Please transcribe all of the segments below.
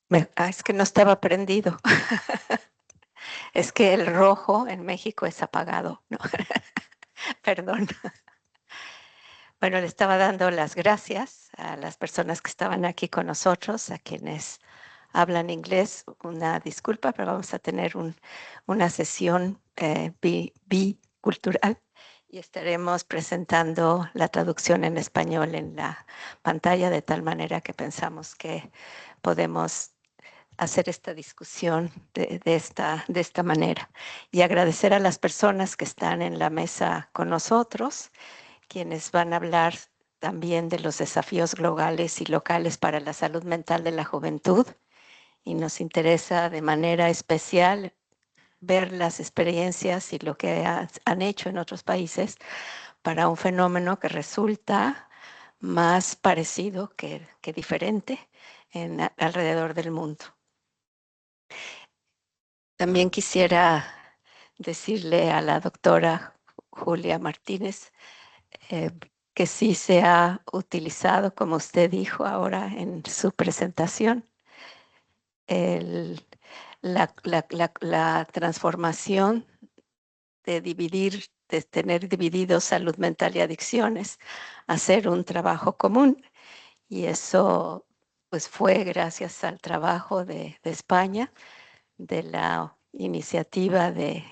Es que no estaba prendido. Es que el rojo en México es apagado, ¿no? Perdón. Bueno, le estaba dando las gracias a las personas que estaban aquí con nosotros, a quienes hablan inglés. Una disculpa, pero vamos a tener una sesión bicultural y estaremos presentando la traducción en español en la pantalla, de tal manera que pensamos que podemos hacer esta discusión de esta manera. Y agradecer a las personas que están en la mesa con nosotros, quienes van a hablar también de los desafíos globales y locales para la salud mental de la juventud. Y nos interesa de manera especial ver las experiencias y lo que han hecho en otros países para un fenómeno que resulta más parecido que diferente alrededor del mundo. También quisiera decirle a la doctora Julia Martínez eh, que sí se ha utilizado, como usted dijo ahora en su presentación, el, la transformación de dividir, de tener dividido salud mental y adicciones, hacer un trabajo común. Y eso pues fue gracias al trabajo de España, de la iniciativa de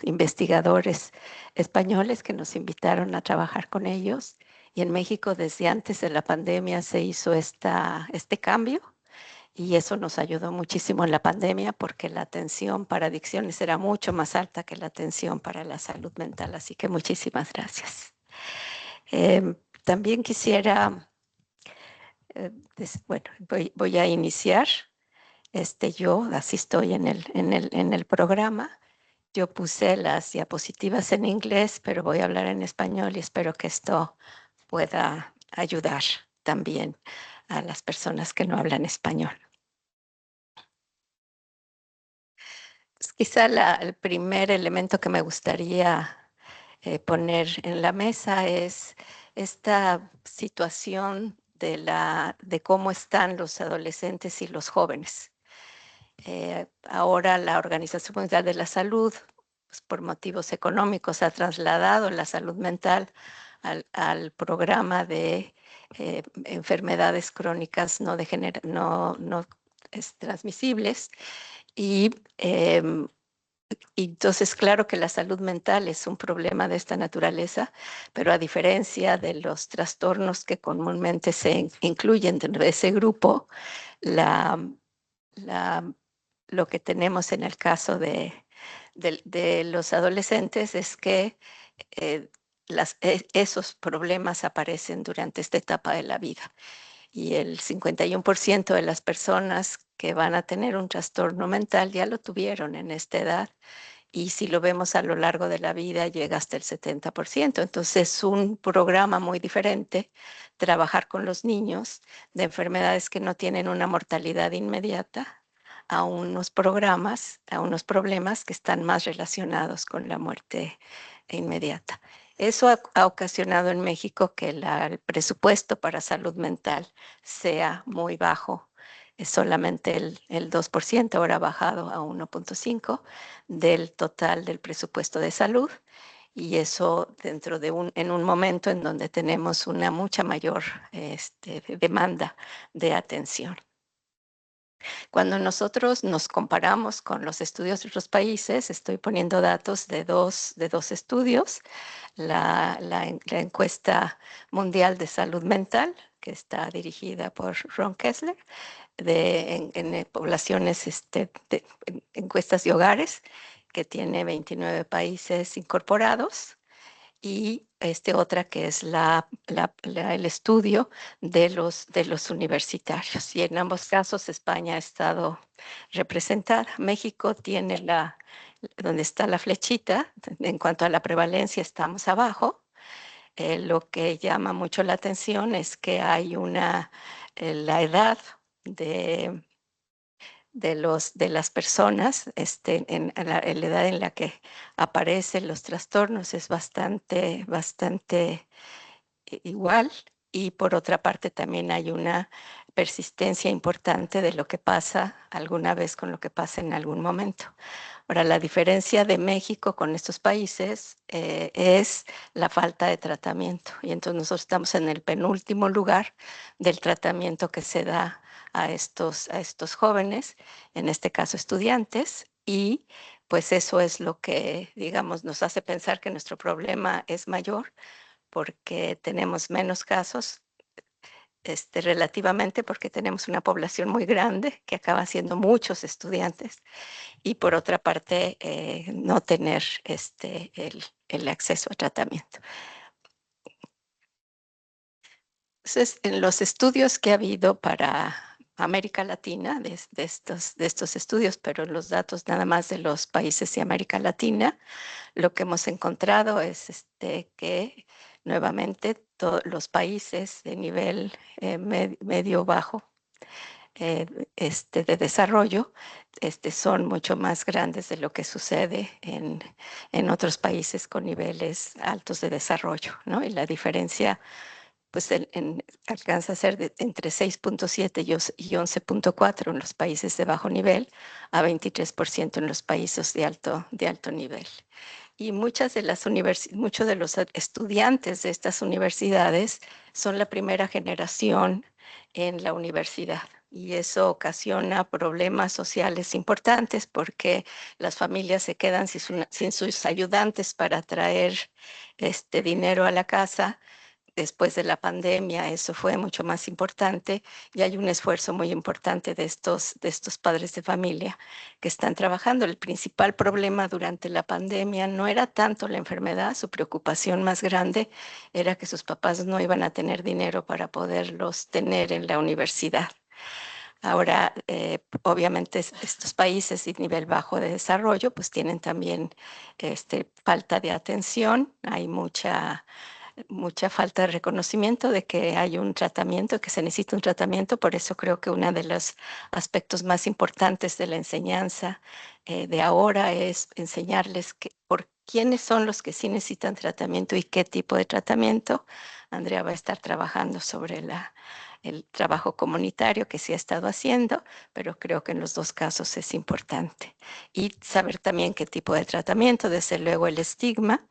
investigadores españoles que nos invitaron a trabajar con ellos. Y en México desde antes de la pandemia se hizo este cambio y eso nos ayudó muchísimo en la pandemia porque la atención para adicciones era mucho más alta que la atención para la salud mental. Así que muchísimas gracias. También quisiera, bueno, voy a iniciar. Yo así estoy en el programa. Yo puse las diapositivas en inglés, pero voy a hablar en español y espero que esto pueda ayudar también a las personas que no hablan español. Quizá el primer elemento que me gustaría poner en la mesa es esta situación de cómo están los adolescentes y los jóvenes. Ahora la Organización Mundial de la Salud, pues, por motivos económicos, ha trasladado la salud mental al programa de enfermedades crónicas no transmisibles. Y entonces, claro que la salud mental es un problema de esta naturaleza, pero a diferencia de los trastornos que comúnmente se incluyen dentro de ese grupo, la, la, lo que tenemos en el caso de los adolescentes es que eh, esos problemas aparecen durante esta etapa de la vida. Y el 51% de las personas que van a tener un trastorno mental ya lo tuvieron en esta edad. Y si lo vemos a lo largo de la vida, llega hasta el 70%. Entonces, es un programa muy diferente trabajar con los niños de enfermedades que no tienen una mortalidad inmediata a unos a unos problemas que están más relacionados con la muerte inmediata. Eso ha ocasionado en México que el presupuesto para salud mental sea muy bajo. Es solamente el 2%, ahora ha bajado a 1.5% del total del presupuesto de salud. Y eso en un momento en donde tenemos una mucha mayor demanda de atención. Cuando nosotros nos comparamos con los estudios de otros países, estoy poniendo datos de dos estudios, la encuesta mundial de salud mental, que está dirigida por Ron Kessler, en poblaciones, encuestas de hogares, que tiene 29 países incorporados, y otra que es el estudio de los universitarios. Y en ambos casos España ha estado representada. México tiene donde está la flechita, en cuanto a la prevalencia estamos abajo. Lo que llama mucho la atención es que hay la edad de de las personas, en la edad en la que aparecen los trastornos es bastante igual, y por otra parte también hay una persistencia importante de lo que pasa alguna vez con lo que pasa en algún momento. Ahora, la diferencia de México con estos países es la falta de tratamiento. Y entonces nosotros estamos en el penúltimo lugar del tratamiento que se da a estos jóvenes, en este caso estudiantes, y pues eso es lo que, digamos, nos hace pensar que nuestro problema es mayor porque tenemos menos casos, relativamente porque tenemos una población muy grande que acaba siendo muchos estudiantes y por otra parte no tener el acceso a tratamiento. Entonces, en los estudios que ha habido para América Latina, de estos estudios, pero los datos nada más de los países de América Latina, lo que hemos encontrado es que nuevamente todos los países de nivel medio-bajo de desarrollo son mucho más grandes de lo que sucede en otros países con niveles altos de desarrollo, ¿no? Y la diferencia pues alcanza a ser entre 6.7 y 11.4 en los países de bajo nivel a 23% en los países de alto nivel. Y muchos de los estudiantes de estas universidades son la primera generación en la universidad. Y eso ocasiona problemas sociales importantes porque las familias se quedan sin sus ayudantes para traer dinero a la casa. Después de la pandemia eso fue mucho más importante y hay un esfuerzo muy importante de estos padres de familia que están trabajando. El principal problema durante la pandemia no era tanto la enfermedad, su preocupación más grande era que sus papás no iban a tener dinero para poderlos tener en la universidad. Ahora, obviamente, estos países de nivel bajo de desarrollo, pues tienen también falta de atención, hay mucha falta de reconocimiento de que hay un tratamiento, que se necesita un tratamiento. Por eso creo que uno de los aspectos más importantes de la enseñanza de ahora es enseñarles por quiénes son los que sí necesitan tratamiento y qué tipo de tratamiento. Andrea va a estar trabajando sobre el trabajo comunitario que sí ha estado haciendo, pero creo que en los dos casos es importante. Y saber también qué tipo de tratamiento, desde luego el estigma,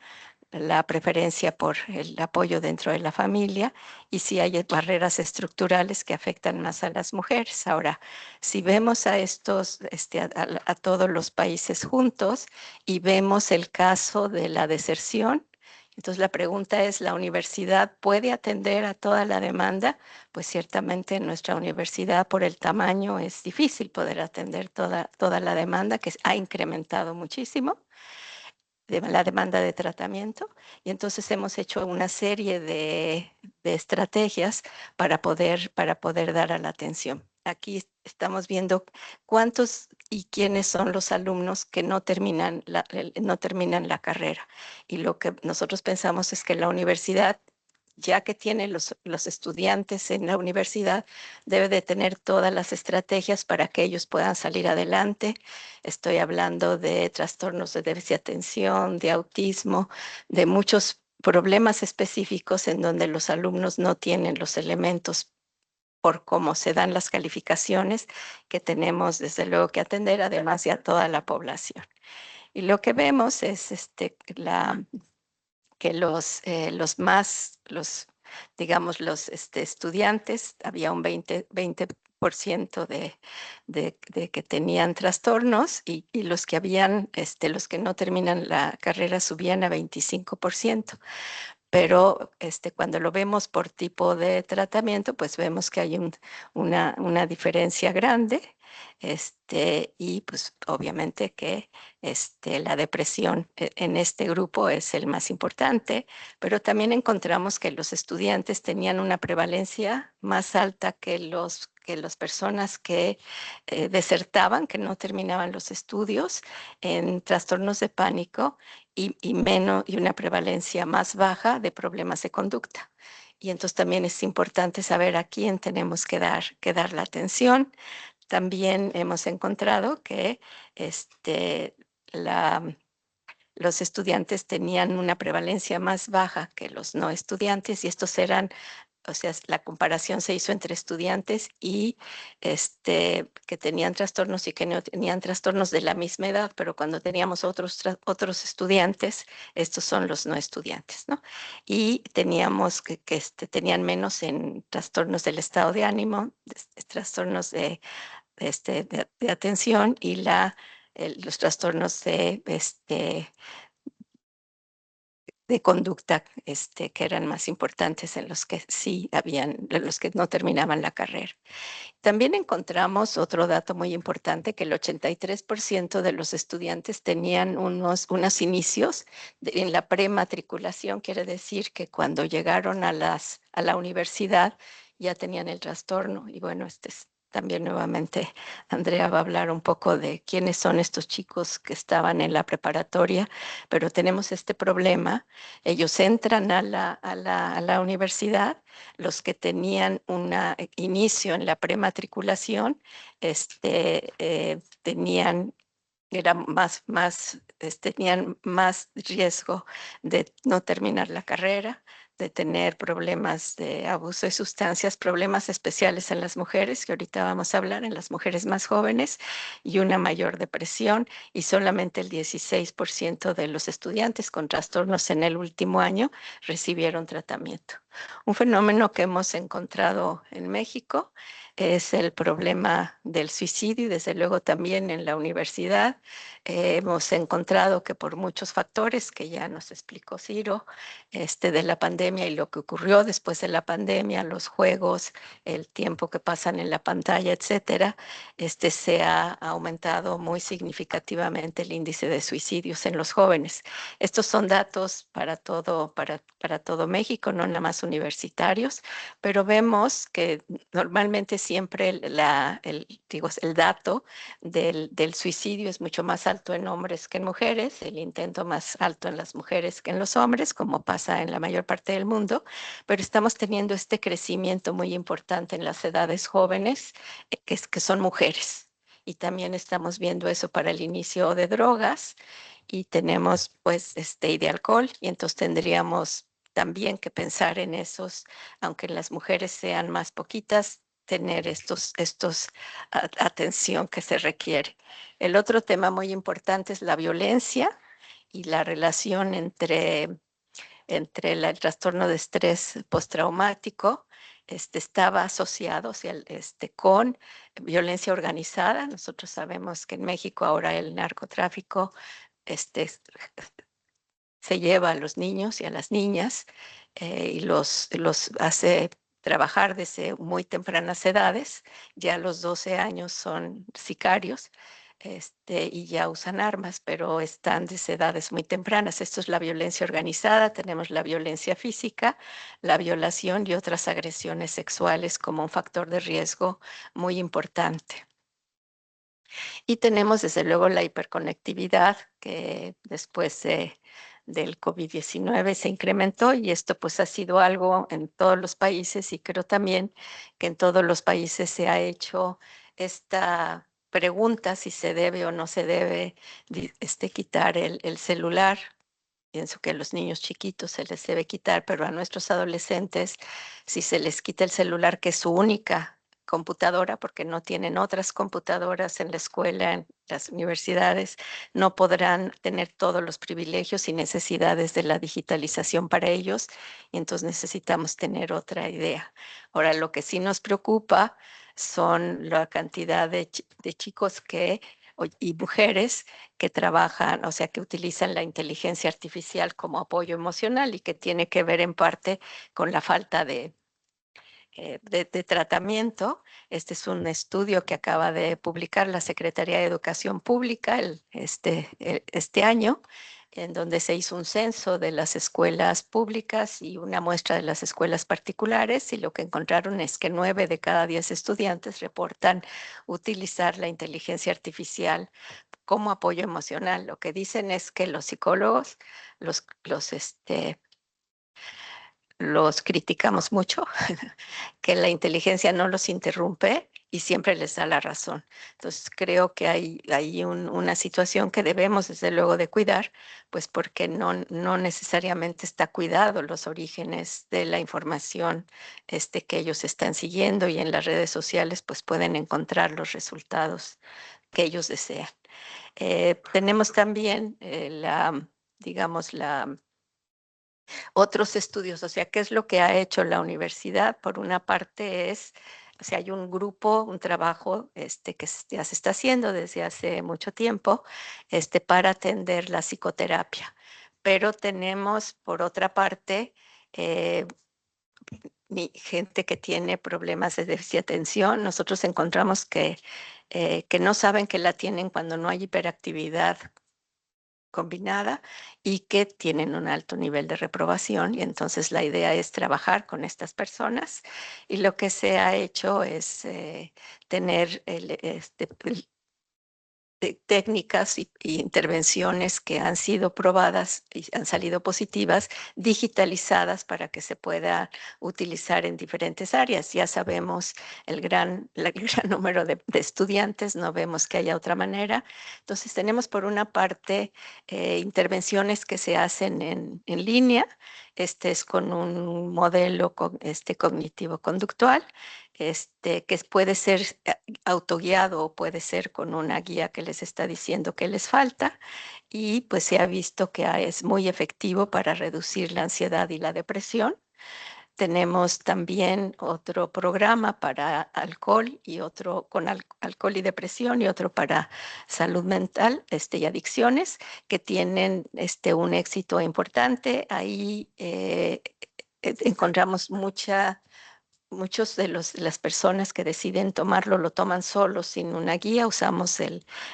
la preferencia por el apoyo dentro de la familia y si hay barreras estructurales que afectan más a las mujeres. Ahora, si vemos a a todos los países juntos y vemos el caso de la deserción, entonces la pregunta es, ¿la universidad puede atender a toda la demanda? Pues ciertamente en nuestra universidad por el tamaño es difícil poder atender toda la demanda que ha incrementado muchísimo de la demanda de tratamiento y entonces hemos hecho una serie de estrategias para poder dar a la atención. Aquí estamos viendo cuántos y quiénes son los alumnos que no terminan la carrera. Y lo que nosotros pensamos es que la universidad, ya que tiene los estudiantes en la universidad, debe de tener todas las estrategias para que ellos puedan salir adelante. Estoy hablando de trastornos de déficit de atención, de autismo, de muchos problemas específicos en donde los alumnos no tienen los elementos por cómo se dan las calificaciones que tenemos desde luego que atender, además de a toda la población. Y lo que vemos es que digamos, los estudiantes, había un 20% de que tenían trastornos y los que los que no terminan la carrera subían a 25%. Pero cuando lo vemos por tipo de tratamiento, pues vemos que hay una diferencia grande. Y pues obviamente que la depresión en este grupo es el más importante, pero también encontramos que los estudiantes tenían una prevalencia más alta que las personas que desertaban, que no terminaban los estudios en trastornos de pánico y una prevalencia más baja de problemas de conducta. Y entonces también es importante saber a quién tenemos que dar la atención. También hemos encontrado que este, la, los estudiantes tenían una prevalencia más baja que los no estudiantes y estos eran o sea, la comparación se hizo entre estudiantes y que tenían trastornos y que no tenían trastornos de la misma edad, pero cuando teníamos otros estudiantes, estos son los no estudiantes, ¿no? Y teníamos que tenían menos en trastornos del estado de ánimo, trastornos de atención y los trastornos de conducta, que eran más importantes en los que sí habían, en los que no terminaban la carrera. También encontramos otro dato muy importante, que el 83% de los estudiantes tenían unos inicios en la prematriculación, quiere decir que cuando llegaron a la universidad ya tenían el trastorno. Y bueno, también nuevamente Andrea va a hablar un poco de quiénes son estos chicos que estaban en la preparatoria, pero tenemos este problema. Ellos entran a la universidad, los que tenían un inicio en la prematriculación, tenían tenían más riesgo de no terminar la carrera, de tener problemas de abuso de sustancias, problemas especiales en las mujeres, que ahorita vamos a hablar, en las mujeres más jóvenes, y una mayor depresión, y solamente el 16% de los estudiantes con trastornos en el último año recibieron tratamiento. Un fenómeno que hemos encontrado en México es el problema del suicidio y desde luego también en la universidad. Hemos encontrado que por muchos factores que ya nos explicó Ciro, de la pandemia y lo que ocurrió después de la pandemia, los juegos, el tiempo que pasan en la pantalla, etcétera, se ha aumentado muy significativamente el índice de suicidios en los jóvenes. Estos son datos para todo México, no nada más universitarios, pero vemos que normalmente siempre el dato del suicidio es mucho más alto en hombres que en mujeres, el intento más alto en las mujeres que en los hombres, como pasa en la mayor parte del mundo, pero estamos teniendo este crecimiento muy importante en las edades jóvenes, que son mujeres. Y también estamos viendo eso para el inicio de drogas y tenemos pues y de alcohol, y entonces tendríamos también que pensar en esos, aunque las mujeres sean más poquitas, tener estos atención que se requiere. El otro tema muy importante es la violencia y la relación entre el trastorno de estrés postraumático. Estaba asociado, o sea, con violencia organizada. Nosotros sabemos que en México ahora el narcotráfico este, se lleva a los niños y a las niñas y los hace trabajar desde muy tempranas edades. Ya a los 12 años son sicarios, y ya usan armas, pero están desde edades muy tempranas. Esto es la violencia organizada. Tenemos la violencia física, la violación y otras agresiones sexuales como un factor de riesgo muy importante. Y tenemos desde luego la hiperconectividad, que después del COVID-19 se incrementó, y esto pues ha sido algo en todos los países, y creo también que en todos los países se ha hecho esta pregunta si se debe o no se debe quitar el celular. Pienso que a los niños chiquitos se les debe quitar, pero a nuestros adolescentes, si se les quita el celular, que es su única computadora, porque no tienen otras computadoras en la escuela, en las universidades, no podrán tener todos los privilegios y necesidades de la digitalización para ellos, y entonces necesitamos tener otra idea. Ahora, lo que sí nos preocupa son la cantidad de chicos y mujeres que trabajan, o sea, que utilizan la inteligencia artificial como apoyo emocional, y que tiene que ver en parte con la falta de tratamiento. Este es un estudio que acaba de publicar la Secretaría de Educación Pública este año, en donde se hizo un censo de las escuelas públicas y una muestra de las escuelas particulares, y lo que encontraron es que 9 de cada 10 estudiantes reportan utilizar la inteligencia artificial como apoyo emocional. Lo que dicen es que los psicólogos los, los, este, los criticamos mucho, que la inteligencia no los interrumpe y siempre les da la razón. Entonces, creo que hay una situación que debemos, desde luego, de cuidar, pues porque no necesariamente está cuidado los orígenes de la información que ellos están siguiendo, y en las redes sociales pues pueden encontrar los resultados que ellos desean. Tenemos también digamos, otros estudios, o sea, ¿qué es lo que ha hecho la universidad? Por una parte o sea, hay un grupo, un trabajo que ya se está haciendo desde hace mucho tiempo para atender la psicoterapia, pero tenemos, por otra parte, eh, gente que tiene problemas de déficit de atención. Nosotros encontramos que no saben que la tienen cuando no hay hiperactividad combinada y que tienen un alto nivel de reprobación, y entonces la idea es trabajar con estas personas, y lo que se ha hecho es tener técnicas y intervenciones que han sido probadas y han salido positivas, digitalizadas para que se pueda utilizar en diferentes áreas. Ya sabemos el gran número de estudiantes, no vemos que haya otra manera. Entonces tenemos, por una parte, intervenciones que se hacen en línea. Este es con un modelo cognitivo-conductual, que puede ser autoguiado o puede ser con una guía que les está diciendo qué les falta, y pues se ha visto que es muy efectivo para reducir la ansiedad y la depresión. Tenemos también otro programa para alcohol, y otro con alcohol y depresión, y otro para salud mental y adicciones, que tienen un éxito importante. Ahí encontramos muchos de las personas que deciden tomarlo lo toman solos, sin una guía. Usamos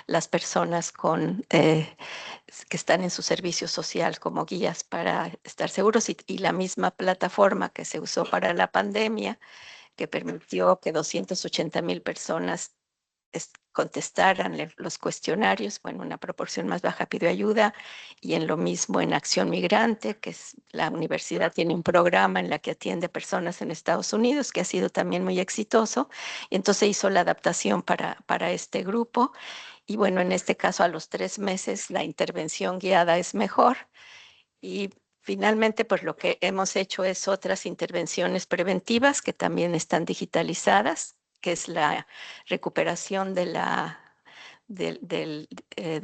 las personas que están en su servicio social como guías para estar seguros, y la misma plataforma que se usó para la pandemia, que permitió que 280,000 personas contestaran los cuestionarios. Bueno, una proporción más baja pidió ayuda, y en lo mismo en Acción Migrante, que es la universidad tiene un programa en la que atiende personas en Estados Unidos, que ha sido también muy exitoso, y entonces hizo la adaptación para este grupo. Y bueno, en este caso, a los 3 meses la intervención guiada es mejor. Y finalmente, pues lo que hemos hecho es otras intervenciones preventivas que también están digitalizadas, que es la recuperación de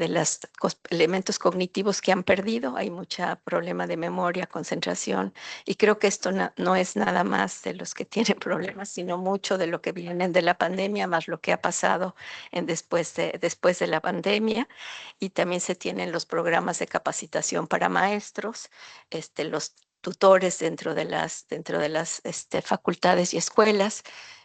los elementos cognitivos que han perdido. Hay mucho problema de memoria, concentración, y creo que esto no es nada más de los que tienen problemas, sino mucho de lo que vienen de la pandemia, más lo que ha pasado después de la pandemia. Y también se tienen los programas de capacitación para maestros, los tutores dentro de las facultades y escuelas.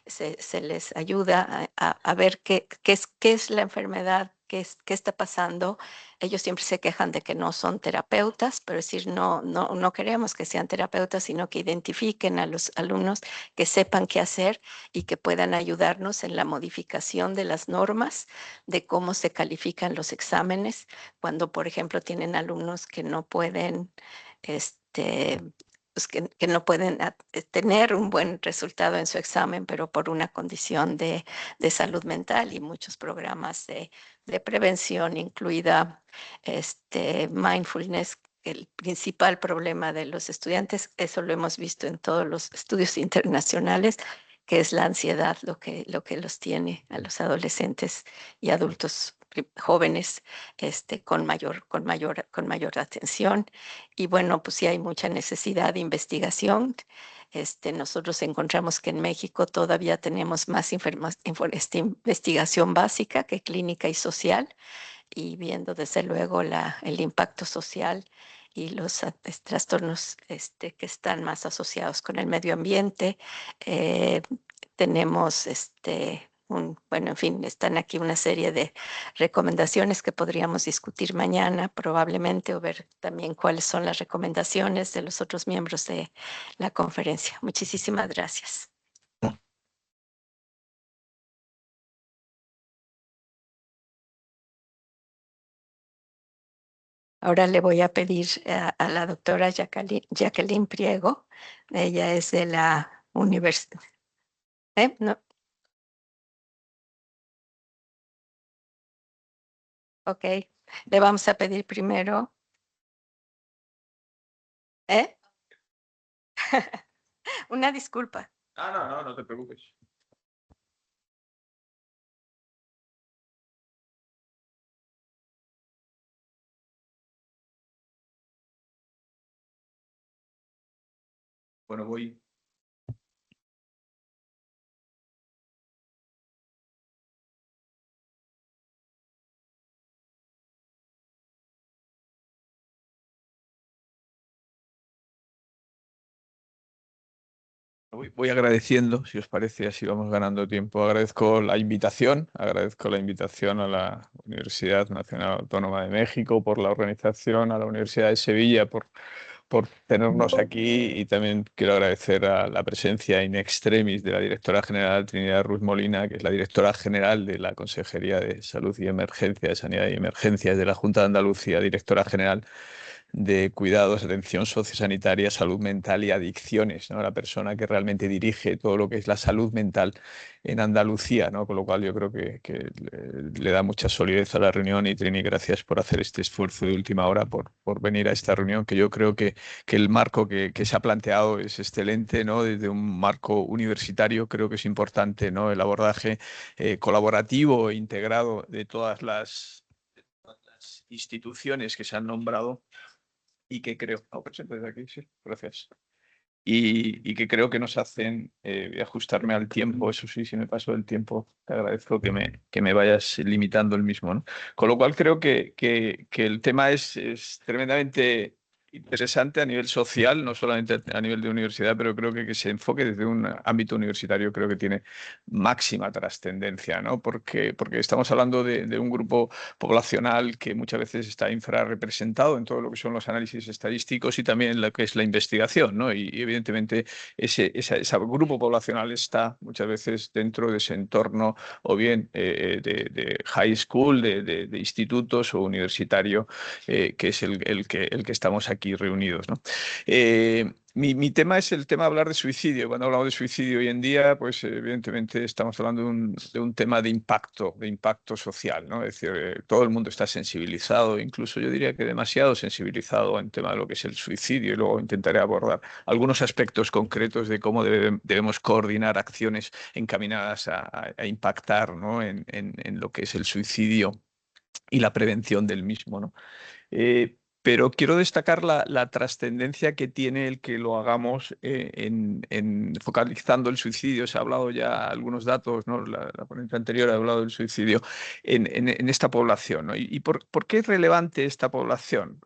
Se les ayuda a ver qué es la enfermedad, qué está pasando. Ellos siempre se quejan de que no son terapeutas, pero es decir, no queremos que sean terapeutas, sino que identifiquen a los alumnos, que sepan qué hacer y que puedan ayudarnos en la modificación de las normas de cómo se califican los exámenes, cuando, por ejemplo, tienen alumnos que no pueden, este, pues que no pueden tener un buen resultado en su examen, pero por una condición de salud mental, y muchos programas de prevención, incluida mindfulness. El principal problema de los estudiantes, eso lo hemos visto en todos los estudios internacionales, que es la ansiedad, lo que los tiene a los adolescentes y adultos jóvenes con mayor atención. Y bueno, pues sí hay mucha necesidad de investigación. Nosotros encontramos que en México todavía tenemos más investigación básica que clínica y social, y viendo desde luego el impacto social y los trastornos que están más asociados con el medio ambiente. eh, Tenemos bueno, en fin, están aquí una serie de recomendaciones que podríamos discutir mañana probablemente, o ver también cuáles son las recomendaciones de los otros miembros de la conferencia. Muchísimas gracias. Ahora le voy a pedir a la doctora Jacqueline Priego. Ella es de la universidad. No, Ok, le vamos a pedir primero. ¿Eh? Una disculpa. No te preocupes. Bueno, voy. Voy agradeciendo, si os parece, así vamos ganando tiempo. Agradezco la invitación a la Universidad Nacional Autónoma de México por la organización, a la Universidad de Sevilla por tenernos aquí, y también quiero agradecer a la presencia in extremis de la directora general Trinidad Ruiz Molina, que es la directora general de la Consejería de Salud y Emergencia, de Sanidad y Emergencias de la Junta de Andalucía, directora general de Cuidados, Atención Sociosanitaria, Salud Mental y Adicciones, ¿no? La persona que realmente dirige todo lo que es la salud mental en Andalucía, ¿no? Con lo cual yo creo que le da mucha solidez a la reunión. Y Trini, gracias por hacer este esfuerzo de última hora, por venir a esta reunión, que yo creo que el marco que se ha planteado es excelente, ¿no? Desde un marco universitario creo que es importante, ¿no? El abordaje colaborativo e integrado de todas las instituciones que se han nombrado, y que creo, presento desde aquí, sí, gracias. Y que creo que nos hacen, voy a ajustarme al tiempo, eso sí, si me paso del tiempo, te agradezco que me vayas limitando el mismo, ¿no? Con lo cual creo que el tema es tremendamente interesante a nivel social, no solamente a nivel de universidad, pero creo que se enfoque desde un ámbito universitario creo que tiene máxima trascendencia, ¿no? Porque estamos hablando de un grupo poblacional que muchas veces está infrarrepresentado en todo lo que son los análisis estadísticos y también en lo que es la investigación, ¿no? Y evidentemente ese grupo poblacional está muchas veces dentro de ese entorno, o bien de high school, de institutos o universitario, que es el que estamos aquí reunidos, ¿no? Mi tema es el tema de hablar de suicidio. Cuando hablamos de suicidio hoy en día, pues evidentemente estamos hablando de un tema de impacto social, ¿no? Es decir, todo el mundo está sensibilizado, incluso yo diría que demasiado sensibilizado en tema de lo que es el suicidio, y luego intentaré abordar algunos aspectos concretos de cómo debemos coordinar acciones encaminadas a impactar, ¿no? En lo que es el suicidio y la prevención del mismo, ¿no? Pero quiero destacar la trascendencia que tiene el que lo hagamos focalizando el suicidio. Se ha hablado ya algunos datos, ¿no? La ponente anterior ha hablado del suicidio en esta población, ¿no? ¿Y por qué es relevante esta población?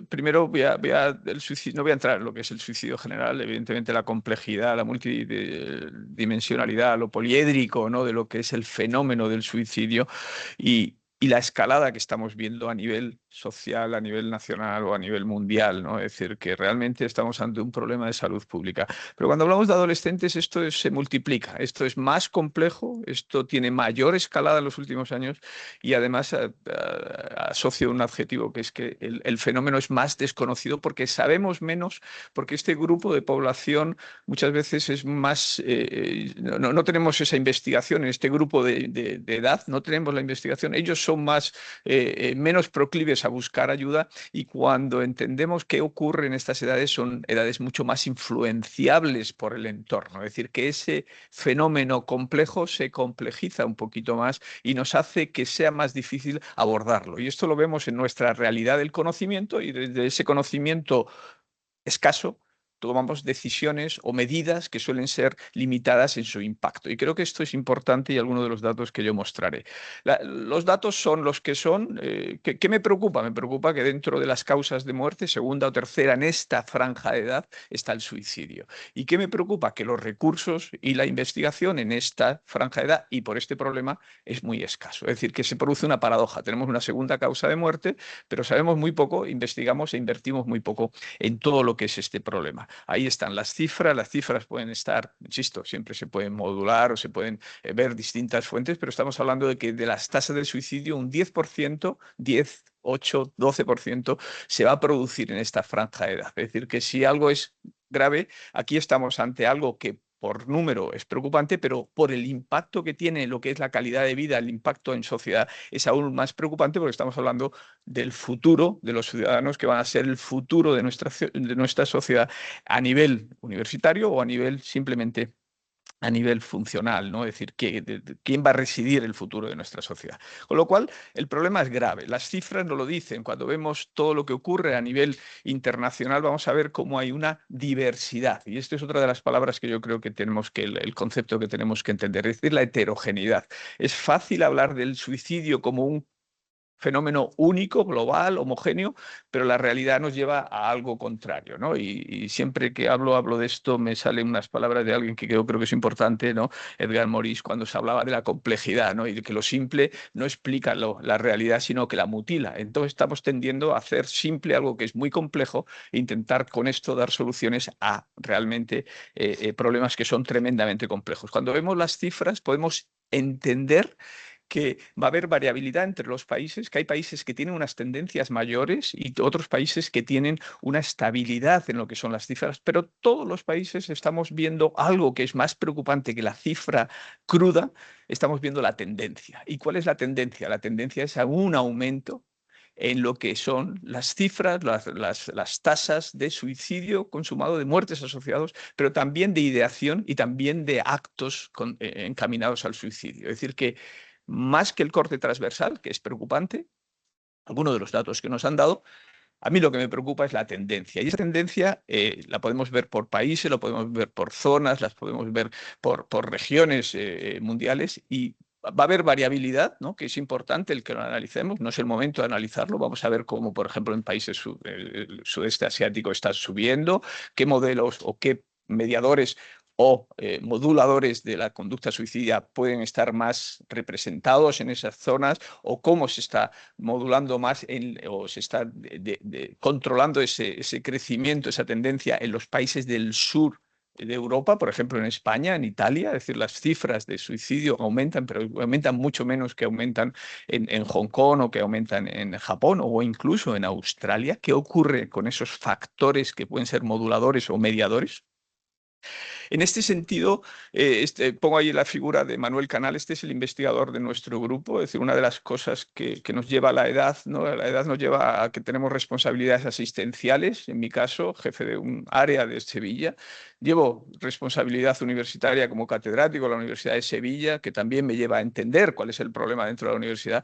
Primero el suicidio, no voy a entrar en lo que es el suicidio general, evidentemente la complejidad, la multidimensionalidad, lo poliédrico, ¿no? De lo que es el fenómeno del suicidio, y la escalada que estamos viendo a nivel social, a nivel nacional o a nivel mundial, ¿no? Es decir, que realmente estamos ante un problema de salud pública. Pero cuando hablamos de adolescentes, se multiplica, esto es más complejo, esto tiene mayor escalada en los últimos años, y además asocio un adjetivo, que es que el fenómeno es más desconocido porque sabemos menos, porque este grupo de población muchas veces es más, no tenemos esa investigación en este grupo de edad, no tenemos la investigación, ellos son menos proclives a buscar ayuda, y cuando entendemos qué ocurre en estas edades, son edades mucho más influenciables por el entorno, es decir, que ese fenómeno complejo se complejiza un poquito más y nos hace que sea más difícil abordarlo. Y esto lo vemos en nuestra realidad del conocimiento, y desde ese conocimiento escaso tomamos decisiones o medidas que suelen ser limitadas en su impacto. Y creo que esto es importante, y algunos de los datos que yo mostraré. Los datos son los que son. ¿Qué me preocupa? Me preocupa que dentro de las causas de muerte, segunda o tercera en esta franja de edad, está el suicidio. ¿Y qué me preocupa? Que los recursos y la investigación en esta franja de edad y por este problema es muy escaso. Es decir, que se produce una paradoja. Tenemos una segunda causa de muerte, pero sabemos muy poco, investigamos e invertimos muy poco en todo lo que es este problema. Ahí están las cifras pueden estar, insisto, siempre se pueden modular o se pueden ver distintas fuentes, pero estamos hablando de que de las tasas de suicidio un 10%, 10, 8, 12% se va a producir en esta franja de edad. Es decir, que si algo es grave, aquí estamos ante algo que por número es preocupante, pero por el impacto que tiene lo que es la calidad de vida, el impacto en sociedad, es aún más preocupante porque estamos hablando del futuro de los ciudadanos que van a ser el futuro de nuestra sociedad a nivel universitario o a nivel simplemente a nivel funcional, ¿no? Es decir, ¿quién va a residir el futuro de nuestra sociedad? Con lo cual, el problema es grave. Las cifras nos lo dicen. Cuando vemos todo lo que ocurre a nivel internacional, vamos a ver cómo hay una diversidad. Y esta es otra de las palabras que yo creo que tenemos que, el concepto que tenemos que entender, es decir, la heterogeneidad. Es fácil hablar del suicidio como un fenómeno único, global, homogéneo, pero la realidad nos lleva a algo contrario, ¿no? Y siempre que hablo de esto, me salen unas palabras de alguien que creo que es importante, ¿no? Edgar Morin, cuando se hablaba de la complejidad, ¿no? Y de que lo simple no explica la realidad, sino que la mutila. Entonces estamos tendiendo a hacer simple algo que es muy complejo e intentar con esto dar soluciones a realmente problemas que son tremendamente complejos. Cuando vemos las cifras podemos entender que va a haber variabilidad entre los países, que hay países que tienen unas tendencias mayores y otros países que tienen una estabilidad en lo que son las cifras, pero todos los países estamos viendo algo que es más preocupante que la cifra cruda, estamos viendo la tendencia. ¿Y cuál es la tendencia? La tendencia es a un aumento en lo que son las cifras, las tasas de suicidio consumado, de muertes asociados, pero también de ideación y también de actos encaminados al suicidio. Es decir, que más que el corte transversal, que es preocupante, algunos de los datos que nos han dado, a mí lo que me preocupa es la tendencia. Y esa tendencia la podemos ver por países, lo podemos ver por zonas, las podemos ver por regiones mundiales y va a haber variabilidad, ¿no? Que es importante el que lo analicemos. No es el momento de analizarlo. Vamos a ver cómo, por ejemplo, en países el sudeste asiático está subiendo, qué modelos o qué mediadores o moduladores de la conducta suicida pueden estar más representados en esas zonas o cómo se está modulando más o se está controlando ese crecimiento, esa tendencia en los países del sur de Europa, por ejemplo en España, en Italia, es decir, las cifras de suicidio aumentan, pero aumentan mucho menos que aumentan en Hong Kong o que aumentan en Japón o incluso en Australia. ¿Qué ocurre con esos factores que pueden ser moduladores o mediadores? En este sentido, pongo ahí la figura de Manuel Canal, este es el investigador de nuestro grupo, es decir, una de las cosas que nos lleva a la edad, ¿no? La edad nos lleva a que tenemos responsabilidades asistenciales, en mi caso, jefe de un área de Sevilla, llevo responsabilidad universitaria como catedrático de la Universidad de Sevilla, que también me lleva a entender cuál es el problema dentro de la universidad.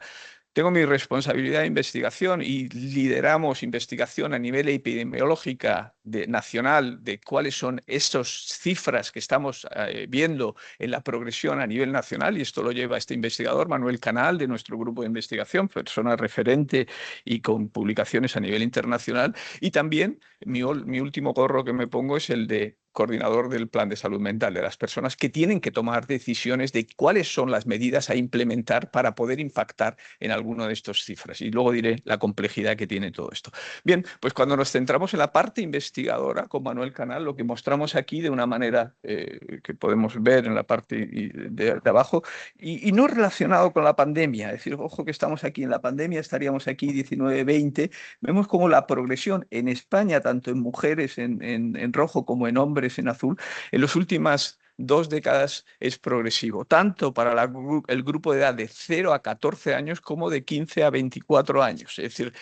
Tengo mi responsabilidad de investigación y lideramos investigación a nivel epidemiológica nacional de cuáles son esas cifras que estamos viendo en la progresión a nivel nacional y esto lo lleva este investigador, Manuel Canal, de nuestro grupo de investigación, persona referente y con publicaciones a nivel internacional. Y también mi último gorro que me pongo es el de coordinador del plan de salud mental, de las personas que tienen que tomar decisiones de cuáles son las medidas a implementar para poder impactar en alguna de estas cifras. Y luego diré la complejidad que tiene todo esto. Bien, pues cuando nos centramos en la parte investigadora con Manuel Canal, lo que mostramos aquí de una manera que podemos ver en la parte de abajo, y no relacionado con la pandemia, es decir, ojo que estamos aquí en la pandemia, estaríamos aquí 19, 20, vemos como la progresión en España, tanto en mujeres en rojo como en hombres en azul, en las últimas 2 décadas es progresivo, tanto para el grupo de edad de 0 a 14 años como de 15 a 24 años. Es decir,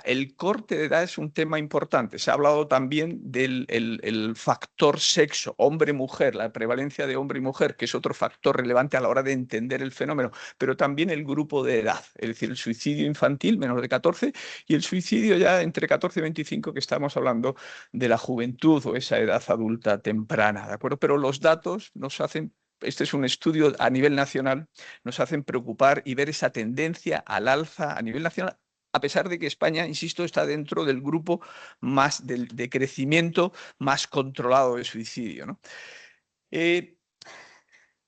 el corte de edad es un tema importante. Se ha hablado también del el factor sexo, hombre-mujer, la prevalencia de hombre y mujer, que es otro factor relevante a la hora de entender el fenómeno, pero también el grupo de edad, es decir, el suicidio infantil, menor de 14, y el suicidio ya entre 14 y 25, que estamos hablando de la juventud o esa edad adulta temprana, ¿de acuerdo? Pero los datos nos hacen, este es un estudio a nivel nacional, nos hacen preocupar y ver esa tendencia al alza a nivel nacional, a pesar de que España, insisto, está dentro del grupo más de crecimiento más controlado de suicidio, ¿no?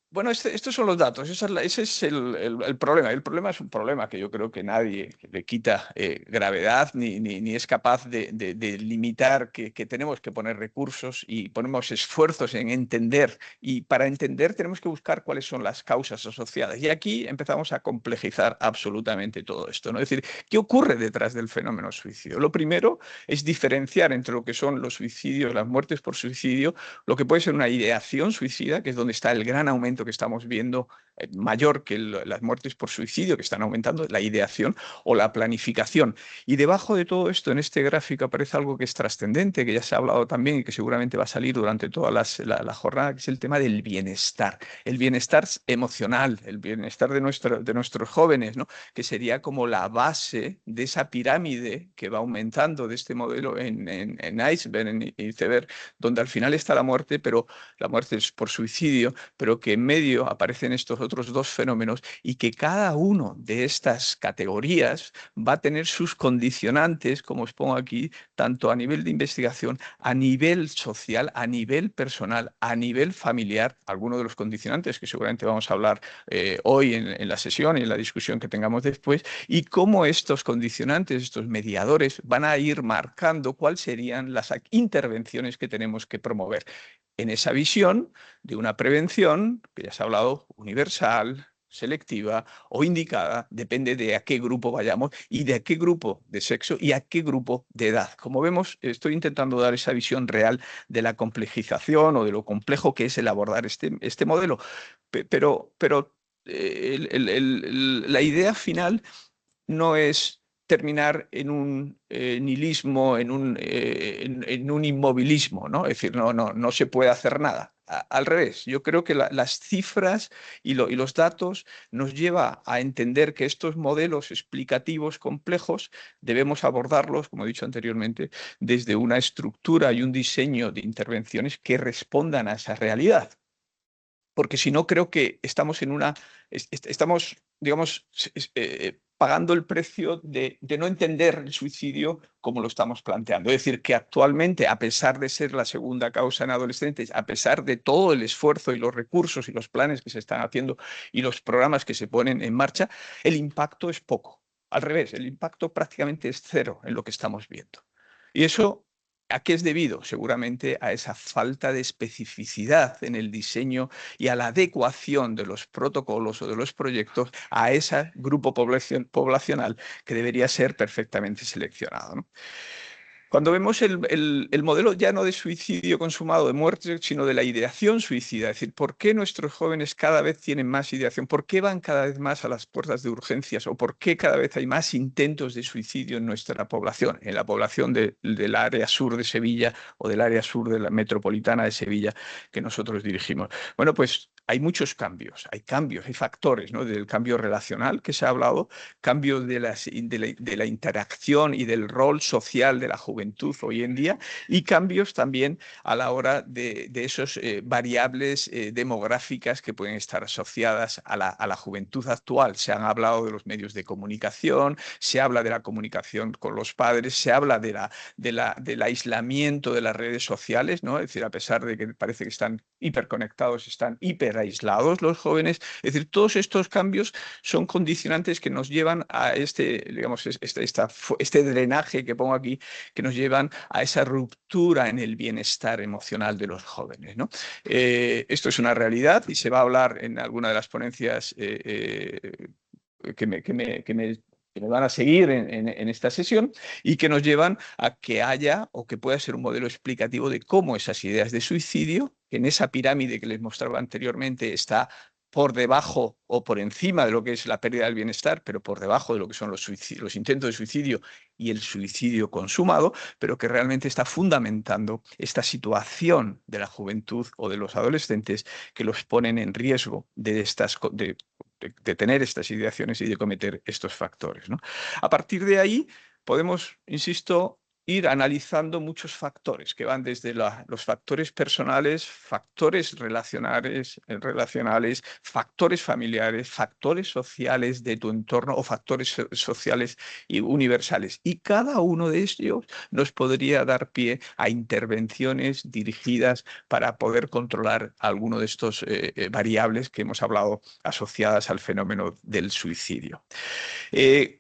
Bueno, estos son los datos, ese es el problema. El problema es un problema que yo creo que nadie le quita gravedad ni es capaz de limitar, que tenemos que poner recursos y ponemos esfuerzos en entender. Y para entender tenemos que buscar cuáles son las causas asociadas. Y aquí empezamos a complejizar absolutamente todo esto, ¿no? Es decir, ¿qué ocurre detrás del fenómeno suicidio? Lo primero es diferenciar entre lo que son los suicidios, las muertes por suicidio, lo que puede ser una ideación suicida, que es donde está el gran aumento que estamos viendo, mayor que las muertes por suicidio, que están aumentando, la ideación o la planificación. Y debajo de todo esto, en este gráfico, aparece algo que es trascendente, que ya se ha hablado también y que seguramente va a salir durante toda la jornada, que es el tema del bienestar. El bienestar emocional, el bienestar de nuestros jóvenes, ¿no? Que sería como la base de esa pirámide que va aumentando de este modelo en iceberg, en iceberg, donde al final está la muerte, pero la muerte es por suicidio, pero que en medio aparecen estos otros dos fenómenos y que cada uno de estas categorías va a tener sus condicionantes, como os pongo aquí, tanto a nivel de investigación, a nivel social, a nivel personal, a nivel familiar, algunos de los condicionantes que seguramente vamos a hablar hoy en la sesión y en la discusión que tengamos después, y cómo estos condicionantes, estos mediadores, van a ir marcando cuáles serían las intervenciones que tenemos que promover en esa visión de una prevención, que ya se ha hablado, universal, selectiva o indicada, depende de a qué grupo vayamos y de a qué grupo de sexo y a qué grupo de edad. Como vemos, estoy intentando dar esa visión real de la complejización o de lo complejo que es el abordar este modelo, pero la idea final no es terminar en un nihilismo, en un inmovilismo, ¿no? Es decir, no se puede hacer nada. Al revés, yo creo que las cifras y los datos nos lleva a entender que estos modelos explicativos complejos debemos abordarlos, como he dicho anteriormente, desde una estructura y un diseño de intervenciones que respondan a esa realidad. Porque si no, creo que estamos estamos, digamos, pagando el precio de no entender el suicidio como lo estamos planteando. Es decir, que actualmente, a pesar de ser la segunda causa en adolescentes, a pesar de todo el esfuerzo y los recursos y los planes que se están haciendo y los programas que se ponen en marcha, el impacto es poco. Al revés, el impacto prácticamente es cero en lo que estamos viendo. Y eso, ¿a qué es debido? Seguramente a esa falta de especificidad en el diseño y a la adecuación de los protocolos o de los proyectos a ese grupo poblacional que debería ser perfectamente seleccionado, ¿no? Cuando vemos el modelo ya no de suicidio consumado, de muerte, sino de la ideación suicida, es decir, ¿por qué nuestros jóvenes cada vez tienen más ideación? ¿Por qué van cada vez más a las puertas de urgencias? ¿O por qué cada vez hay más intentos de suicidio en nuestra población, en la población del área sur de Sevilla o del área sur de la metropolitana de Sevilla que nosotros dirigimos? Bueno, pues hay muchos cambios, hay factores, ¿no? Del cambio relacional que se ha hablado, cambio de la interacción y del rol social de la juventud hoy en día y cambios también a la hora de esas variables demográficas que pueden estar asociadas a la juventud actual. Se han hablado de los medios de comunicación, se habla de la comunicación con los padres, se habla del aislamiento de las redes sociales, ¿no? Es decir, a pesar de que parece que están hiperconectados, están hiperaislados los jóvenes. Es decir, todos estos cambios son condicionantes que nos llevan a digamos, este drenaje que pongo aquí, que nos llevan a esa ruptura en el bienestar emocional de los jóvenes, ¿no? Esto es una realidad y se va a hablar en alguna de las ponencias que me van a seguir en esta sesión y que nos llevan a que haya o que pueda ser un modelo explicativo de cómo esas ideas de suicidio, que en esa pirámide que les mostraba anteriormente está por debajo o por encima de lo que es la pérdida del bienestar, pero por debajo de lo que son los intentos de suicidio y el suicidio consumado, pero que realmente está fundamentando esta situación de la juventud o de los adolescentes que los ponen en riesgo de tener estas ideaciones y de cometer estos factores, ¿no? A partir de ahí podemos, insisto, ir analizando muchos factores que van desde los factores personales, factores relacionales, factores familiares, factores sociales de tu entorno o factores sociales y universales. Y cada uno de ellos nos podría dar pie a intervenciones dirigidas para poder controlar alguno de estos variables que hemos hablado asociadas al fenómeno del suicidio.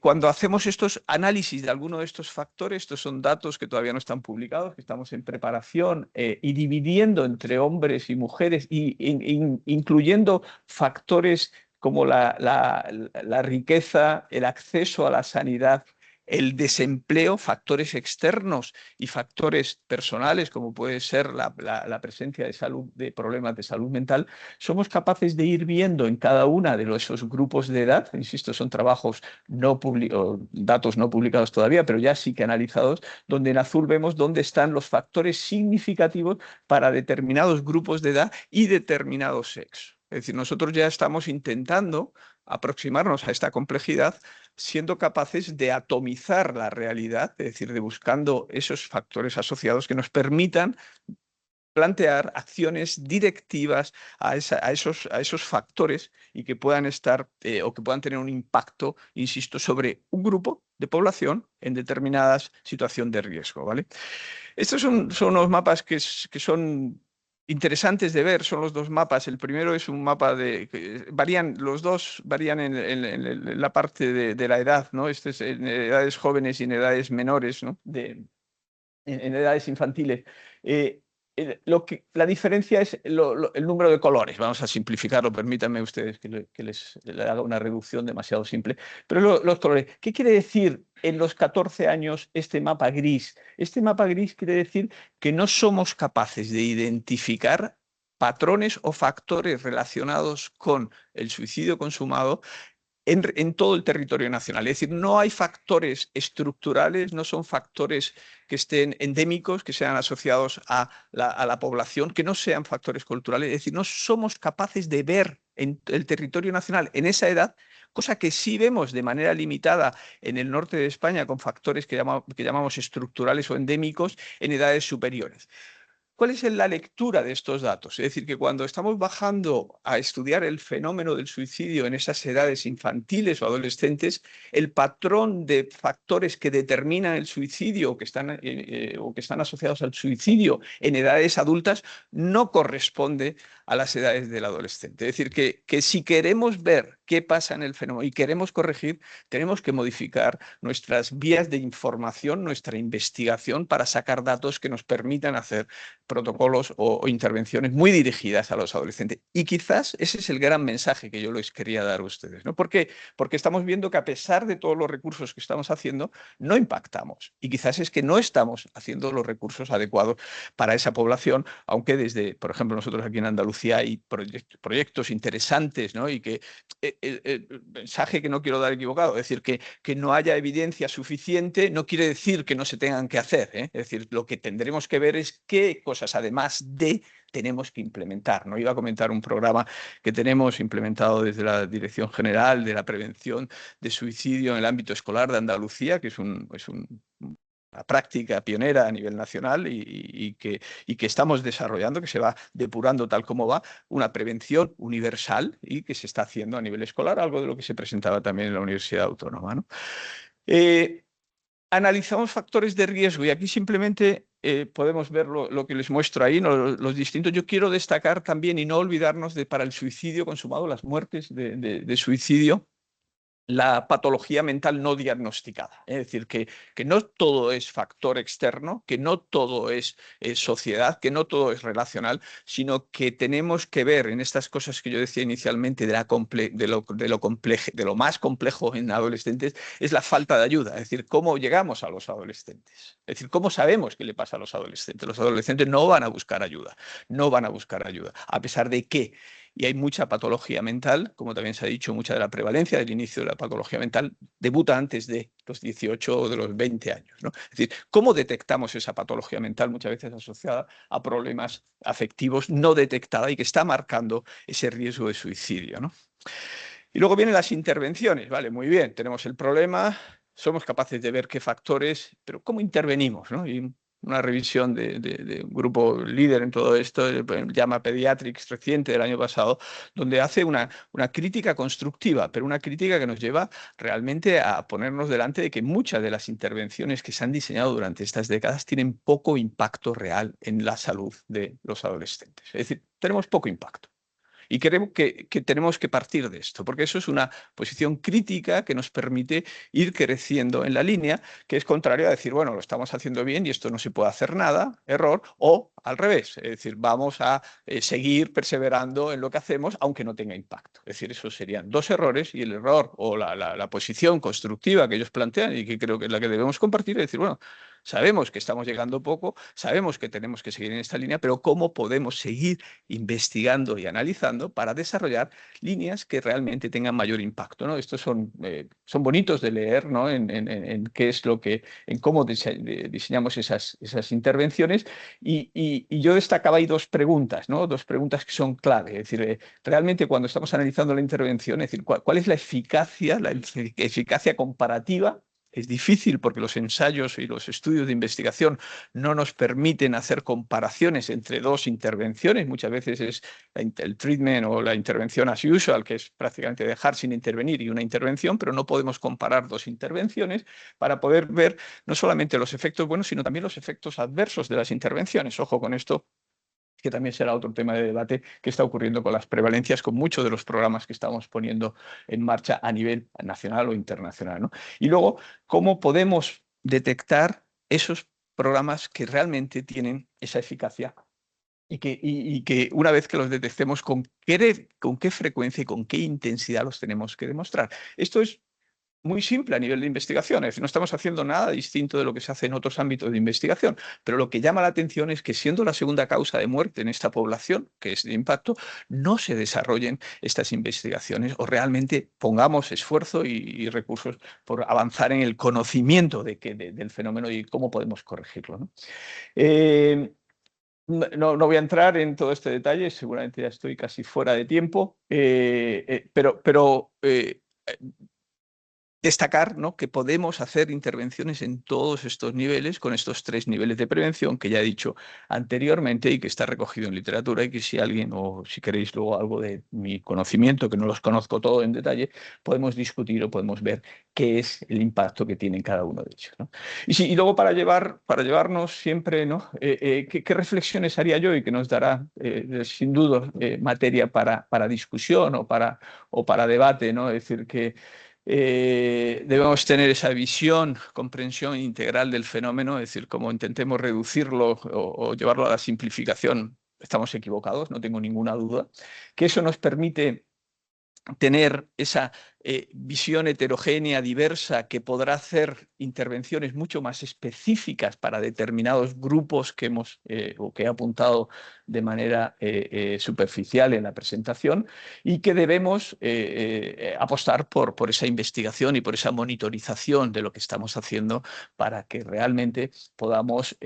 Cuando hacemos estos análisis de alguno de estos factores, estos son datos que todavía no están publicados, que estamos en preparación, y dividiendo entre hombres y mujeres, incluyendo factores como la riqueza, el acceso a la sanidad, el desempleo, factores externos y factores personales, como puede ser la presencia de problemas de salud mental, somos capaces de ir viendo en cada una de esos grupos de edad, insisto, son trabajos datos no publicados todavía, pero ya sí que analizados, donde en azul vemos dónde están los factores significativos para determinados grupos de edad y determinado sexo. Es decir, nosotros ya estamos intentando aproximarnos a esta complejidad siendo capaces de atomizar la realidad, es decir, de buscando esos factores asociados que nos permitan plantear acciones directivas a esos factores y que puedan estar o que puedan tener un impacto, insisto, sobre un grupo de población en determinada situación de riesgo, ¿vale? Estos son unos mapas que son interesantes de ver, son los dos mapas. El primero es un mapa los dos varían en la parte de la edad, ¿no? Este es en edades jóvenes y en edades menores, ¿no? En edades infantiles. La diferencia es el número de colores. Vamos a simplificarlo, permítanme ustedes que les haga una reducción demasiado simple. Pero los colores, ¿qué quiere decir en los 14 años este mapa gris? Este mapa gris quiere decir que no somos capaces de identificar patrones o factores relacionados con el suicidio consumado en todo el territorio nacional. Es decir, no hay factores estructurales, no son factores que estén endémicos, que sean asociados a la población, que no sean factores culturales. Es decir, no somos capaces de ver en el territorio nacional en esa edad, cosa que sí vemos de manera limitada en el norte de España con factores que llamamos estructurales o endémicos en edades superiores. ¿Cuál es la lectura de estos datos? Es decir, que cuando estamos bajando a estudiar el fenómeno del suicidio en esas edades infantiles o adolescentes, el patrón de factores que determinan el suicidio o que están asociados al suicidio en edades adultas no corresponde a las edades del adolescente. Es decir, que si queremos ver qué pasa en el fenómeno y queremos corregir, tenemos que modificar nuestras vías de información, nuestra investigación para sacar datos que nos permitan hacer protocolos o intervenciones muy dirigidas a los adolescentes. Y quizás ese es el gran mensaje que yo les quería dar a ustedes, ¿no? ¿Por qué? Porque estamos viendo que a pesar de todos los recursos que estamos haciendo, no impactamos. Y quizás es que no estamos haciendo los recursos adecuados para esa población, aunque desde, por ejemplo, nosotros aquí en Andalucía hay proyectos interesantes, ¿no? Y que el mensaje que no quiero dar equivocado, es decir, que no haya evidencia suficiente no quiere decir que no se tengan que hacer, ¿eh? Es decir, lo que tendremos que ver es qué cosas además tenemos que implementar, ¿no? Iba a comentar un programa que tenemos implementado desde la Dirección General de la Prevención de Suicidio en el ámbito escolar de Andalucía, que es una práctica pionera a nivel nacional y que estamos desarrollando, que se va depurando tal como va, una prevención universal y que se está haciendo a nivel escolar, algo de lo que se presentaba también en la Universidad Autónoma, ¿no? Analizamos factores de riesgo y aquí simplemente podemos ver lo que les muestro ahí, ¿no? Los distintos. Yo quiero destacar también y no olvidarnos para el suicidio consumado, las muertes de suicidio, la patología mental no diagnosticada. Es decir, que no todo es factor externo, que no todo es sociedad, que no todo es relacional, sino que tenemos que ver en estas cosas que yo decía inicialmente de lo más complejo en adolescentes, es la falta de ayuda. Es decir, cómo llegamos a los adolescentes. Es decir, cómo sabemos qué le pasa a los adolescentes. Los adolescentes no van a buscar ayuda, no van a buscar ayuda, a pesar de que y hay mucha patología mental, como también se ha dicho, mucha de la prevalencia del inicio de la patología mental debuta antes de los 18 o de los 20 años, ¿no? Es decir, ¿cómo detectamos esa patología mental muchas veces asociada a problemas afectivos no detectada y que está marcando ese riesgo de suicidio, ¿no? Y luego vienen las intervenciones, ¿vale? Muy bien, tenemos el problema, somos capaces de ver qué factores, pero cómo intervenimos, ¿no? Y una revisión de un grupo líder en todo esto, llama Pediatrics, reciente del año pasado, donde hace una crítica constructiva, pero una crítica que nos lleva realmente a ponernos delante de que muchas de las intervenciones que se han diseñado durante estas décadas tienen poco impacto real en la salud de los adolescentes. Es decir, tenemos poco impacto. Y creo que tenemos que partir de esto, porque eso es una posición crítica que nos permite ir creciendo en la línea, que es contrario a decir, bueno, lo estamos haciendo bien y esto no se puede hacer nada, error, o al revés, es decir, vamos a seguir perseverando en lo que hacemos, aunque no tenga impacto. Es decir, esos serían dos errores y el error o la posición constructiva que ellos plantean y que creo que es la que debemos compartir, es decir, bueno, sabemos que estamos llegando poco, sabemos que tenemos que seguir en esta línea, pero ¿cómo podemos seguir investigando y analizando para desarrollar líneas que realmente tengan mayor impacto, ¿no? Estos son bonitos de leer, ¿no? En qué es lo que, en cómo diseñamos esas intervenciones. Y yo destacaba ahí dos preguntas, ¿no? Dos preguntas que son clave. Es decir, realmente cuando estamos analizando la intervención, es decir, ¿cuál es la eficacia comparativa? Es difícil porque los ensayos y los estudios de investigación no nos permiten hacer comparaciones entre dos intervenciones. Muchas veces es el treatment o la intervención as usual, que es prácticamente dejar sin intervenir, y una intervención, pero no podemos comparar dos intervenciones para poder ver no solamente los efectos buenos, sino también los efectos adversos de las intervenciones. Ojo con esto, que también será otro tema de debate que está ocurriendo con las prevalencias, con muchos de los programas que estamos poniendo en marcha a nivel nacional o internacional, ¿no? Y luego, ¿cómo podemos detectar esos programas que realmente tienen esa eficacia y que una vez que los detectemos, con qué frecuencia y con qué intensidad los tenemos que demostrar? Esto es muy simple a nivel de investigación, es decir, no estamos haciendo nada distinto de lo que se hace en otros ámbitos de investigación, pero lo que llama la atención es que siendo la segunda causa de muerte en esta población, que es de impacto, no se desarrollen estas investigaciones o realmente pongamos esfuerzo y recursos por avanzar en el conocimiento del fenómeno y cómo podemos corregirlo, ¿no? No voy a entrar en todo este detalle, seguramente ya estoy casi fuera de tiempo, pero destacar, ¿no?, que podemos hacer intervenciones en todos estos niveles, con estos tres niveles de prevención que ya he dicho anteriormente y que está recogido en literatura, y que si alguien o si queréis luego algo de mi conocimiento, que no los conozco todo en detalle, podemos discutir o podemos ver qué es el impacto que tienen cada uno de ellos, ¿no? Y luego para llevarnos siempre, ¿no?, ¿qué reflexiones haría yo y que nos dará sin duda materia para discusión o para debate, ¿no? Es decir, que debemos tener esa visión, comprensión integral del fenómeno, es decir, como intentemos reducirlo o llevarlo a la simplificación, estamos equivocados, no tengo ninguna duda, que eso nos permite tener esa visión heterogénea, diversa, que podrá hacer intervenciones mucho más específicas para determinados grupos que hemos o que he apuntado de manera superficial en la presentación, y que debemos apostar por esa investigación y por esa monitorización de lo que estamos haciendo para que realmente podamos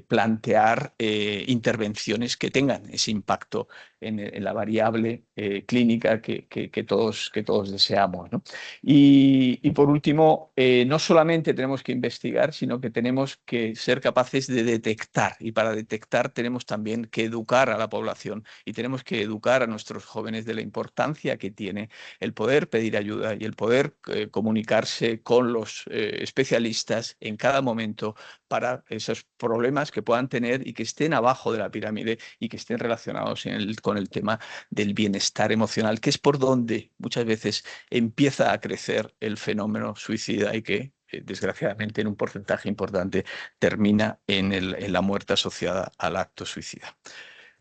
plantear intervenciones que tengan ese impacto en la variable clínica que todos deseamos, ¿no? Y por último, no solamente tenemos que investigar, sino que tenemos que ser capaces de detectar. Y para detectar tenemos también que educar a la población y tenemos que educar a nuestros jóvenes de la importancia que tiene el poder pedir ayuda y el poder comunicarse con los especialistas en cada momento para esos problemas que puedan tener y que estén abajo de la pirámide y que estén relacionados con el tema del bienestar emocional, que es por donde muchas veces empieza a crecer el fenómeno suicida y que desgraciadamente en un porcentaje importante termina en la muerte asociada al acto suicida.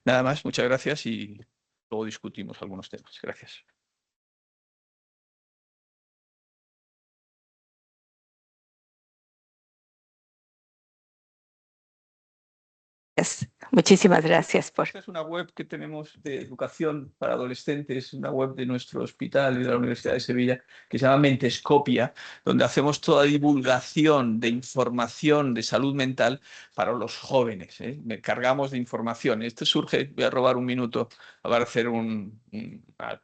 Nada más, muchas gracias y luego discutimos algunos temas. Gracias. Yes. Muchísimas gracias por... Esta es una web que tenemos de educación para adolescentes, una web de nuestro hospital y de la Universidad de Sevilla, que se llama Mentescopia, donde hacemos toda divulgación de información de salud mental para los jóvenes. Me cargamos de información. Esto surge, voy a robar un minuto para hacer una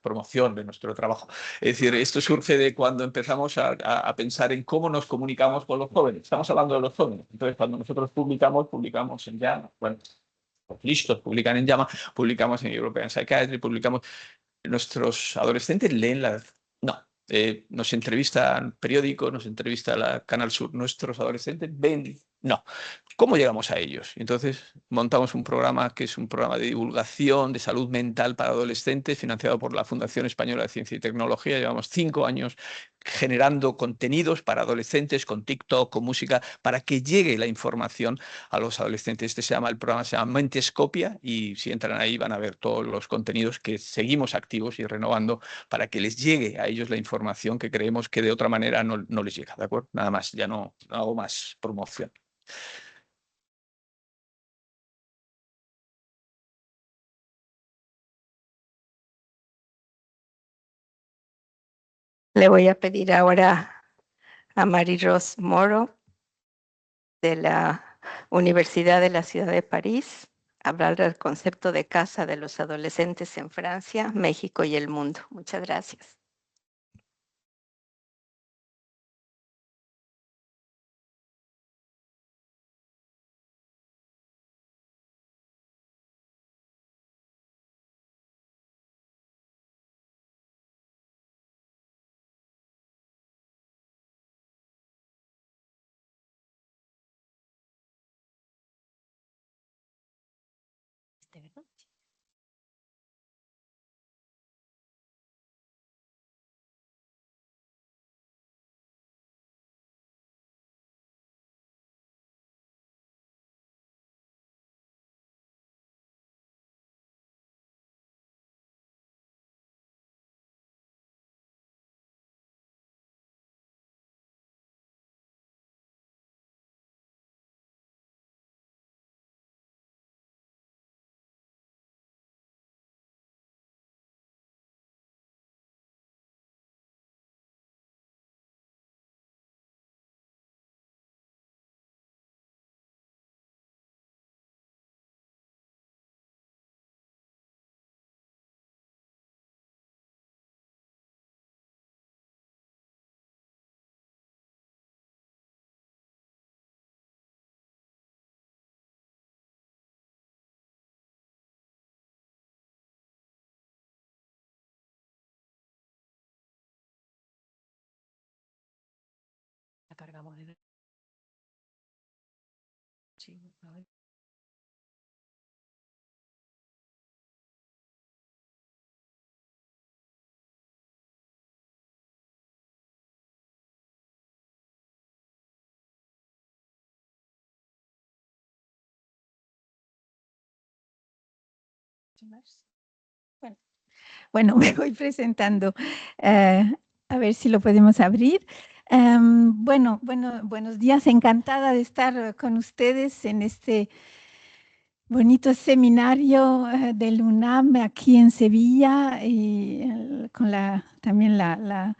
promoción de nuestro trabajo. Es decir, esto surge de cuando empezamos a pensar en cómo nos comunicamos con los jóvenes. Estamos hablando de los jóvenes. Entonces, cuando nosotros publicamos en Llama, bueno, listos, publican en Llama, publicamos en European Psychiatry, publicamos... Nuestros adolescentes leen las... No, nos entrevistan periódicos, nos entrevista la Canal Sur, nuestros adolescentes ven... No. ¿Cómo llegamos a ellos? Entonces montamos un programa que es un programa de divulgación de salud mental para adolescentes financiado por la Fundación Española de Ciencia y Tecnología. Llevamos 5 años generando contenidos para adolescentes con TikTok, con música, para que llegue la información a los adolescentes. El programa se llama Mentescopia y si entran ahí van a ver todos los contenidos que seguimos activos y renovando para que les llegue a ellos la información que creemos que de otra manera no les llega. ¿De acuerdo? Nada más, ya no hago más promoción. Le voy a pedir ahora a Marie-Rose Moro de la Universidad de la Ciudad de París hablar del concepto de casa de los adolescentes en Francia, México y el mundo. Muchas gracias. Cargamos de... Sí, a ver. Bueno, me voy presentando. A ver si lo podemos abrir. Buenos días. Encantada de estar con ustedes en este bonito seminario del UNAM aquí en Sevilla y con también la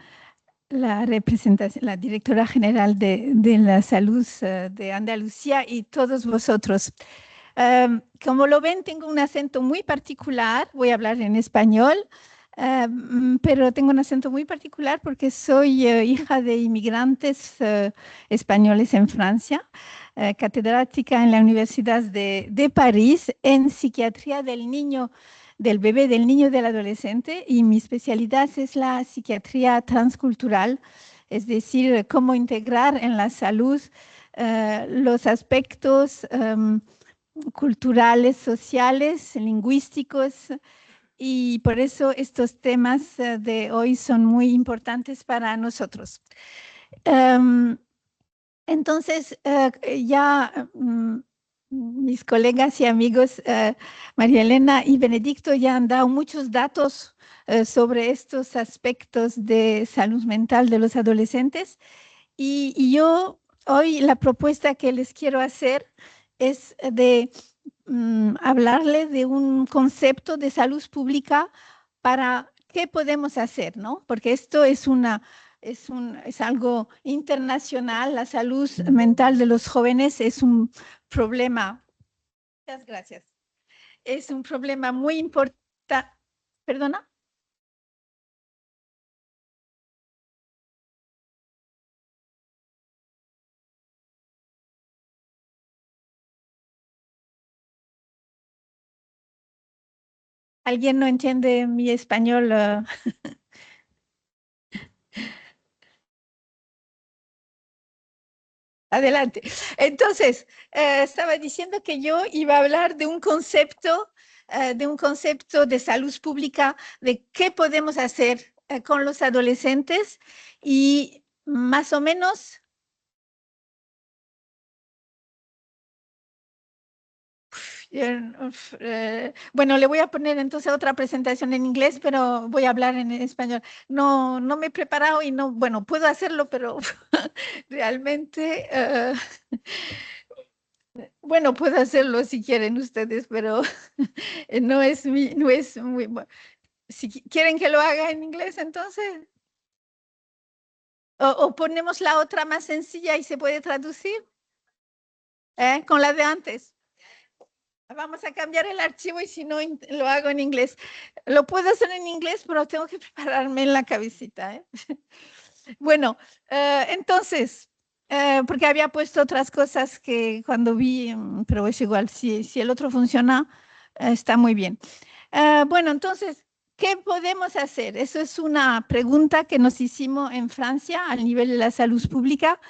representación, la directora general de la salud de Andalucía y todos vosotros. Como lo ven, tengo un acento muy particular, voy a hablar en español, pero tengo un acento muy particular porque soy hija de inmigrantes españoles en Francia, catedrática en la Universidad de París en psiquiatría del niño, del bebé, del niño y del adolescente, y mi especialidad es la psiquiatría transcultural, es decir, cómo integrar en la salud los aspectos culturales, sociales, lingüísticos, y por eso estos temas de hoy son muy importantes para nosotros. Entonces, ya mis colegas y amigos María Elena y Benedicto ya han dado muchos datos sobre estos aspectos de salud mental de los adolescentes, y yo hoy la propuesta que les quiero hacer es de hablarle de un concepto de salud pública para qué podemos hacer, ¿no? Porque esto es algo internacional. La salud mental de los jóvenes es un problema. Muchas gracias. Es un problema muy importante. ¿Perdona? ¿Alguien no entiende mi español? Adelante. Entonces, estaba diciendo que yo iba a hablar de un concepto de salud pública, de qué podemos hacer con los adolescentes y más o menos. Bueno, le voy a poner entonces otra presentación en inglés, pero voy a hablar en español. No me he preparado y no, bueno, puedo hacerlo, pero realmente, bueno, puedo hacerlo si quieren ustedes, pero no es muy bueno. Si quieren que lo haga en inglés, entonces, o ponemos la otra más sencilla y se puede traducir, con la de antes. Vamos a cambiar el archivo y si no, lo hago en inglés. Lo puedo hacer en inglés, pero tengo que prepararme en la cabecita. Bueno, entonces, porque había puesto otras cosas que cuando vi, pero es igual, si el otro funciona, está muy bien. Bueno, entonces, ¿qué podemos hacer? Eso es una pregunta que nos hicimos en Francia al nivel de la salud pública.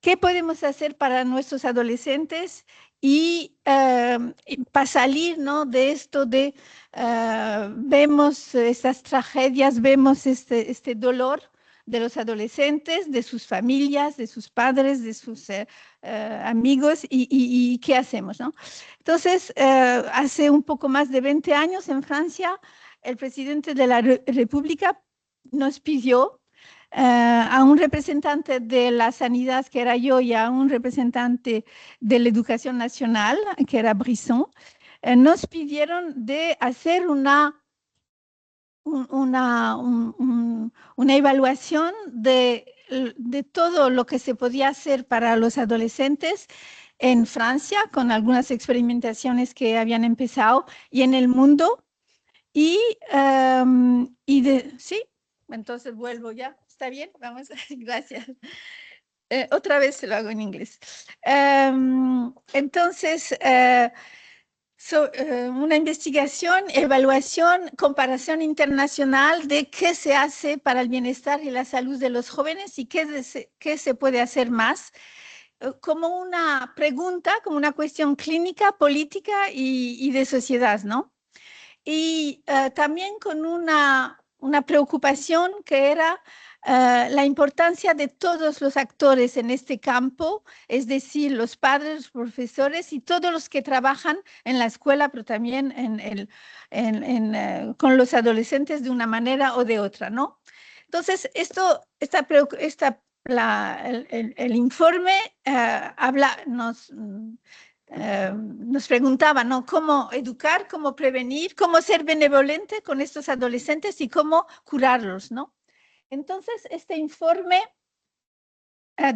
¿Qué podemos hacer para nuestros adolescentes y para salir, ¿no?, de esto de vemos estas tragedias, vemos este dolor de los adolescentes, de sus familias, de sus padres, de sus amigos y qué hacemos, ¿no? Entonces, hace un poco más de 20 años en Francia, el presidente de la República nos pidió a un representante de la sanidad, que era yo, y a un representante de la educación nacional, que era Brisson, nos pidieron de hacer una evaluación de todo lo que se podía hacer para los adolescentes en Francia, con algunas experimentaciones que habían empezado, y en el mundo. Sí, entonces vuelvo ya. ¿Está bien? Vamos, gracias. Otra vez lo hago en inglés. Entonces, una investigación, evaluación, comparación internacional de qué se hace para el bienestar y la salud de los jóvenes y qué se puede hacer más, como una pregunta, como una cuestión clínica, política y de sociedad, ¿no? Y también con una preocupación que era la importancia de todos los actores en este campo, es decir, los padres, los profesores y todos los que trabajan en la escuela, pero también con los adolescentes de una manera o de otra, ¿no? Entonces, el informe nos preguntaba, ¿no?, cómo educar, cómo prevenir, cómo ser benevolente con estos adolescentes y cómo curarlos, ¿no? Entonces, este informe,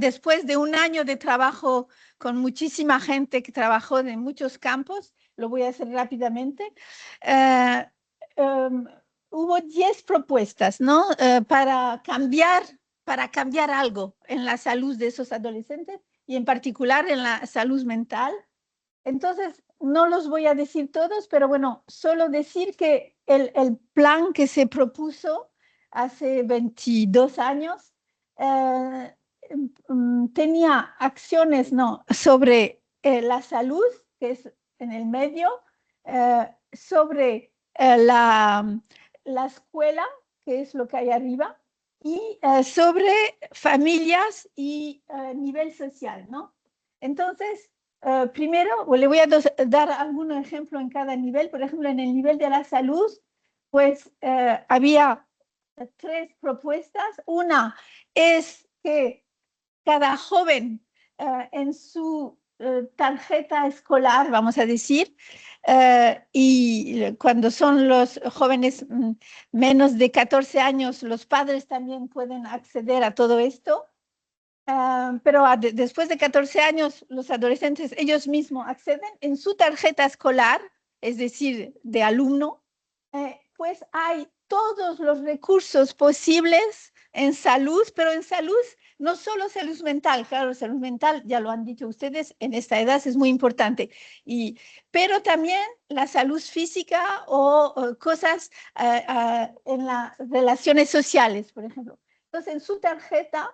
después de un año de trabajo con muchísima gente que trabajó en muchos campos, lo voy a hacer rápidamente, hubo 10 propuestas, ¿no?, para cambiar algo en la salud de esos adolescentes y en particular en la salud mental. Entonces, no los voy a decir todos, pero bueno, solo decir que el plan que se propuso hace 22 años tenía acciones, ¿no?, sobre la salud, que es en el medio, sobre la escuela, que es lo que hay arriba, y sobre familias y nivel social, ¿no? Entonces, primero, le voy a dar algún ejemplo en cada nivel. Por ejemplo, en el nivel de la salud, pues había 3 propuestas. Una es que cada joven en su tarjeta escolar, vamos a decir, y cuando son los jóvenes menos de 14 años, los padres también pueden acceder a todo esto. Pero después de 14 años, los adolescentes ellos mismos acceden en su tarjeta escolar, es decir, de alumno, pues hay todos los recursos posibles en salud, pero en salud, no solo salud mental, claro, salud mental, ya lo han dicho ustedes, en esta edad es muy importante, pero también la salud física o cosas en las relaciones sociales, por ejemplo. Entonces, en su tarjeta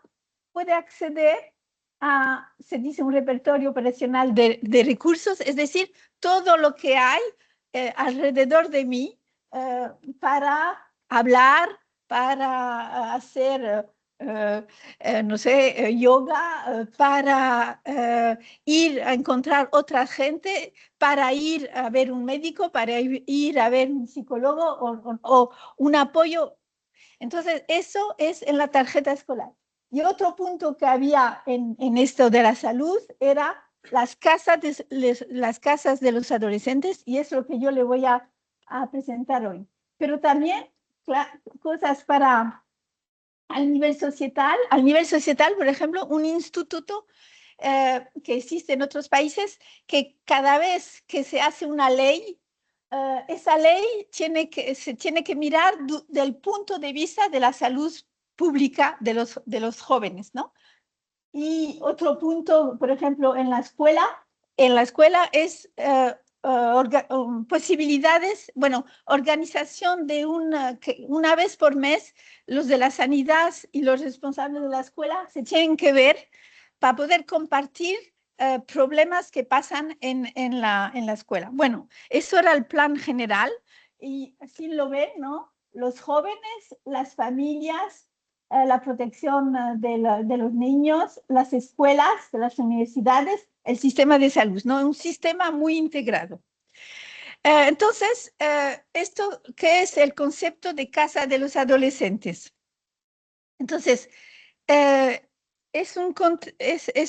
puede acceder a, se dice, un repertorio operacional de recursos, es decir, todo lo que hay alrededor de mí para hablar, para hacer, no sé, yoga, para ir a encontrar otra gente, para ir a ver un médico, para ir a ver un psicólogo o un apoyo. Entonces, eso es en la tarjeta escolar. Y otro punto que había en esto de la salud era las casas de los adolescentes, y es lo que yo le voy a presentar hoy. Pero también cosas para al nivel societal, por ejemplo, un instituto que existe en otros países, que cada vez que se hace una ley, esa ley se tiene que mirar del punto de vista de la salud pública de los jóvenes, ¿no? Y otro punto, por ejemplo, en la escuela es posibilidades, bueno, organización de una vez por mes, los de la sanidad y los responsables de la escuela se tienen que ver para poder compartir problemas que pasan en la escuela. Bueno, eso era el plan general y así lo ven, ¿no? Los jóvenes, las familias, la protección de los niños, las escuelas, las universidades, el sistema de salud, ¿no? Un sistema muy integrado. Entonces, ¿esto qué es el concepto de casa de los adolescentes? Entonces, es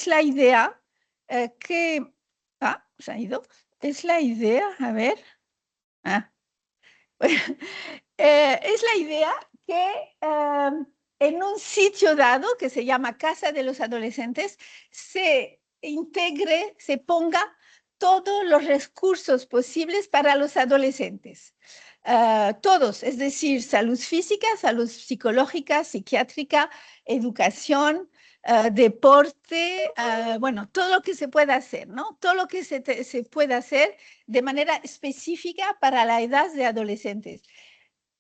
la idea que... se ha ido. Es la idea, a ver. Es la idea que en un sitio dado, que se llama Casa de los Adolescentes, se integre, se ponga todos los recursos posibles para los adolescentes. Todos, es decir, salud física, salud psicológica, psiquiátrica, educación, deporte, bueno, todo lo que se pueda hacer, ¿no? Todo lo que se puede hacer de manera específica para la edad de adolescentes.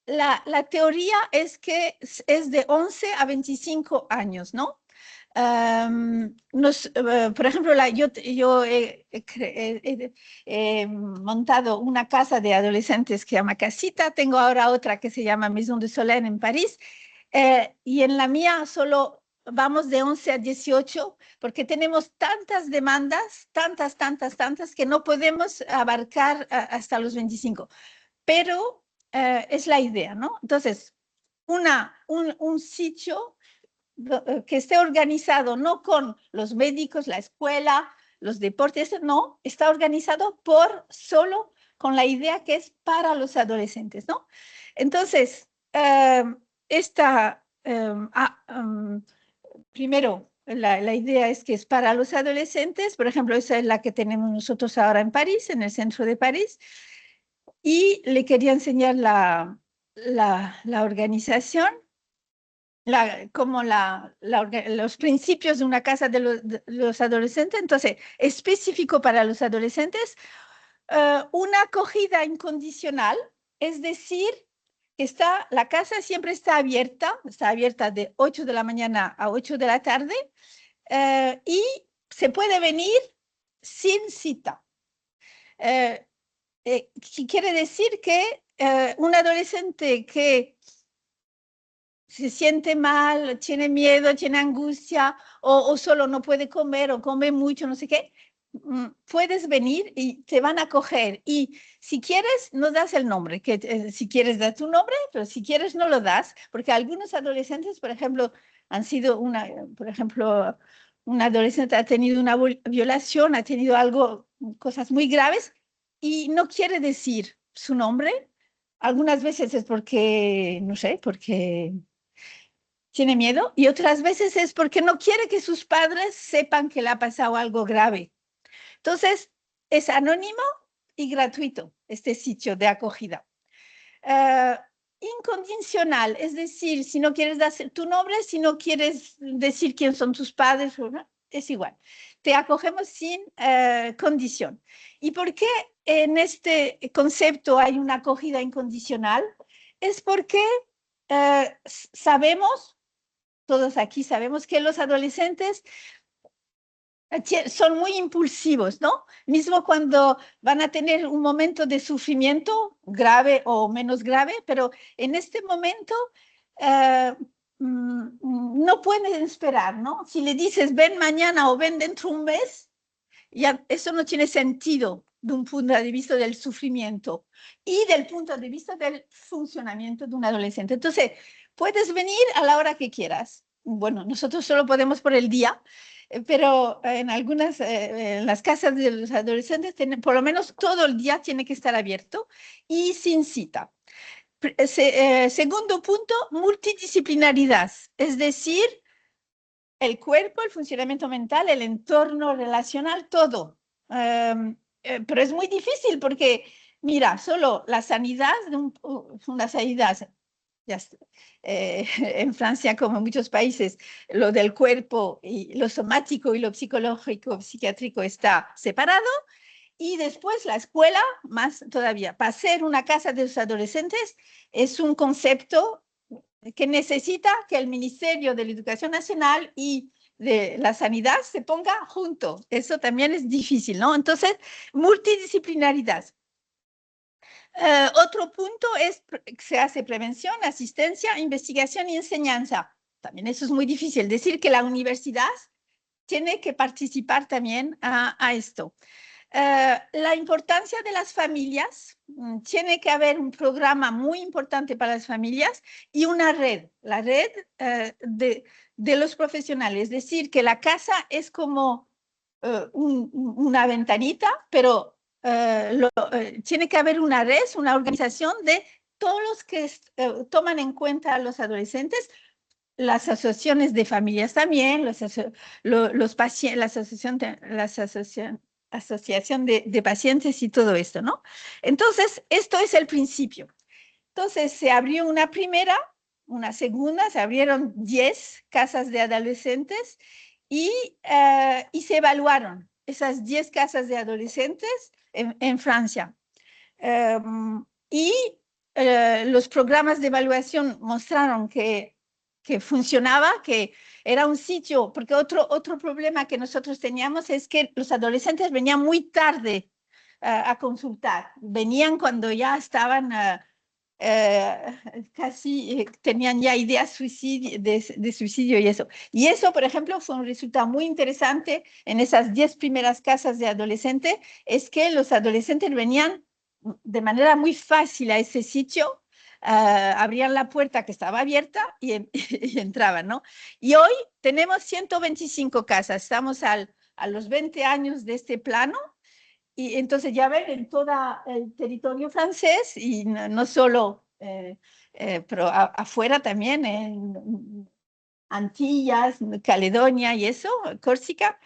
La teoría es que es de 11 a 25 años, ¿no? Por ejemplo, yo he montado una casa de adolescentes que se llama Casita, tengo ahora otra que se llama Maison de Solène en París, y en la mía solo vamos de 11 a 18, porque tenemos tantas demandas, tantas, que no podemos abarcar hasta los 25. Pero es la idea, ¿no? Entonces, un sitio que esté organizado no con los médicos, la escuela, los deportes, no, está organizado solo con la idea que es para los adolescentes, ¿no? Entonces, primero, la idea es que es para los adolescentes, por ejemplo, esa es la que tenemos nosotros ahora en París, en el centro de París, y le quería enseñar la organización, como los principios de una casa de los adolescentes. Entonces, específico para los adolescentes, una acogida incondicional, es decir, la casa siempre está abierta de 8 de la mañana a 8 de la tarde, y se puede venir sin cita. Quiere decir que un adolescente que se siente mal, tiene miedo, tiene angustia, o solo no puede comer, o come mucho, no sé qué, puedes venir y te van a acoger. Y si quieres, no das el nombre, si quieres dar tu nombre, pero si quieres no lo das, porque algunos adolescentes, por ejemplo, han sido un adolescente ha tenido una violación, ha tenido algo, cosas muy graves, y no quiere decir su nombre. Algunas veces es porque, no sé, porque tiene miedo, y otras veces es porque no quiere que sus padres sepan que le ha pasado algo grave. Entonces, es anónimo y gratuito este sitio de acogida. Incondicional, es decir, si no quieres dar tu nombre, si no quieres decir quién son tus padres, es igual. Te acogemos sin condición. ¿Y por qué en este concepto hay una acogida incondicional? Es porque sabemos, todos aquí sabemos que los adolescentes son muy impulsivos, ¿no? Mismo cuando van a tener un momento de sufrimiento grave o menos grave, pero en este momento no pueden esperar, ¿no? Si le dices ven mañana o ven dentro de un mes, ya eso no tiene sentido de un punto de vista del sufrimiento y del punto de vista del funcionamiento de un adolescente. Entonces, puedes venir a la hora que quieras. Bueno, nosotros solo podemos por el día, pero en algunas, en las casas de los adolescentes, por lo menos todo el día tiene que estar abierto y sin cita. Segundo punto, multidisciplinaridad, es decir, el cuerpo, el funcionamiento mental, el entorno relacional, todo. Pero es muy difícil porque, mira, solo la sanidad, una sanidad, en Francia como en muchos países, lo del cuerpo y lo somático y lo psicológico, psiquiátrico está separado. Y después la escuela, más todavía. Para ser una casa de los adolescentes es un concepto que necesita que el Ministerio de la Educación Nacional y de la Sanidad se ponga junto. Eso también es difícil, ¿no? Entonces, multidisciplinaridad. Otro punto es que se hace prevención, asistencia, investigación y enseñanza. También eso es muy difícil. Decir que la universidad tiene que participar también a esto. La importancia de las familias, tiene que haber un programa muy importante para las familias y una red, la red de los profesionales, es decir, que la casa es como una ventanita, pero tiene que haber una red, una organización de todos los que toman en cuenta a los adolescentes, las asociaciones de familias también, los pacientes, asociación de pacientes y todo esto, ¿no? Entonces, esto es el principio. Entonces, se abrió una primera, una segunda, se abrieron 10 casas de adolescentes y se evaluaron esas 10 casas de adolescentes en Francia. Los programas de evaluación mostraron que funcionaba, que era un sitio, porque otro problema que nosotros teníamos es que los adolescentes venían muy tarde a consultar, venían cuando ya estaban casi, tenían ya ideas de suicidio y eso. Y eso, por ejemplo, fue un resultado muy interesante en esas 10 primeras casas de adolescentes, es que los adolescentes venían de manera muy fácil a ese sitio, abrían la puerta que estaba abierta y entraban, ¿no? Y hoy tenemos 125 casas, estamos a los 20 años de este plano, y entonces ya ven en todo el territorio francés y no solo, pero afuera también, en Antillas, Caledonia y eso, Córcega.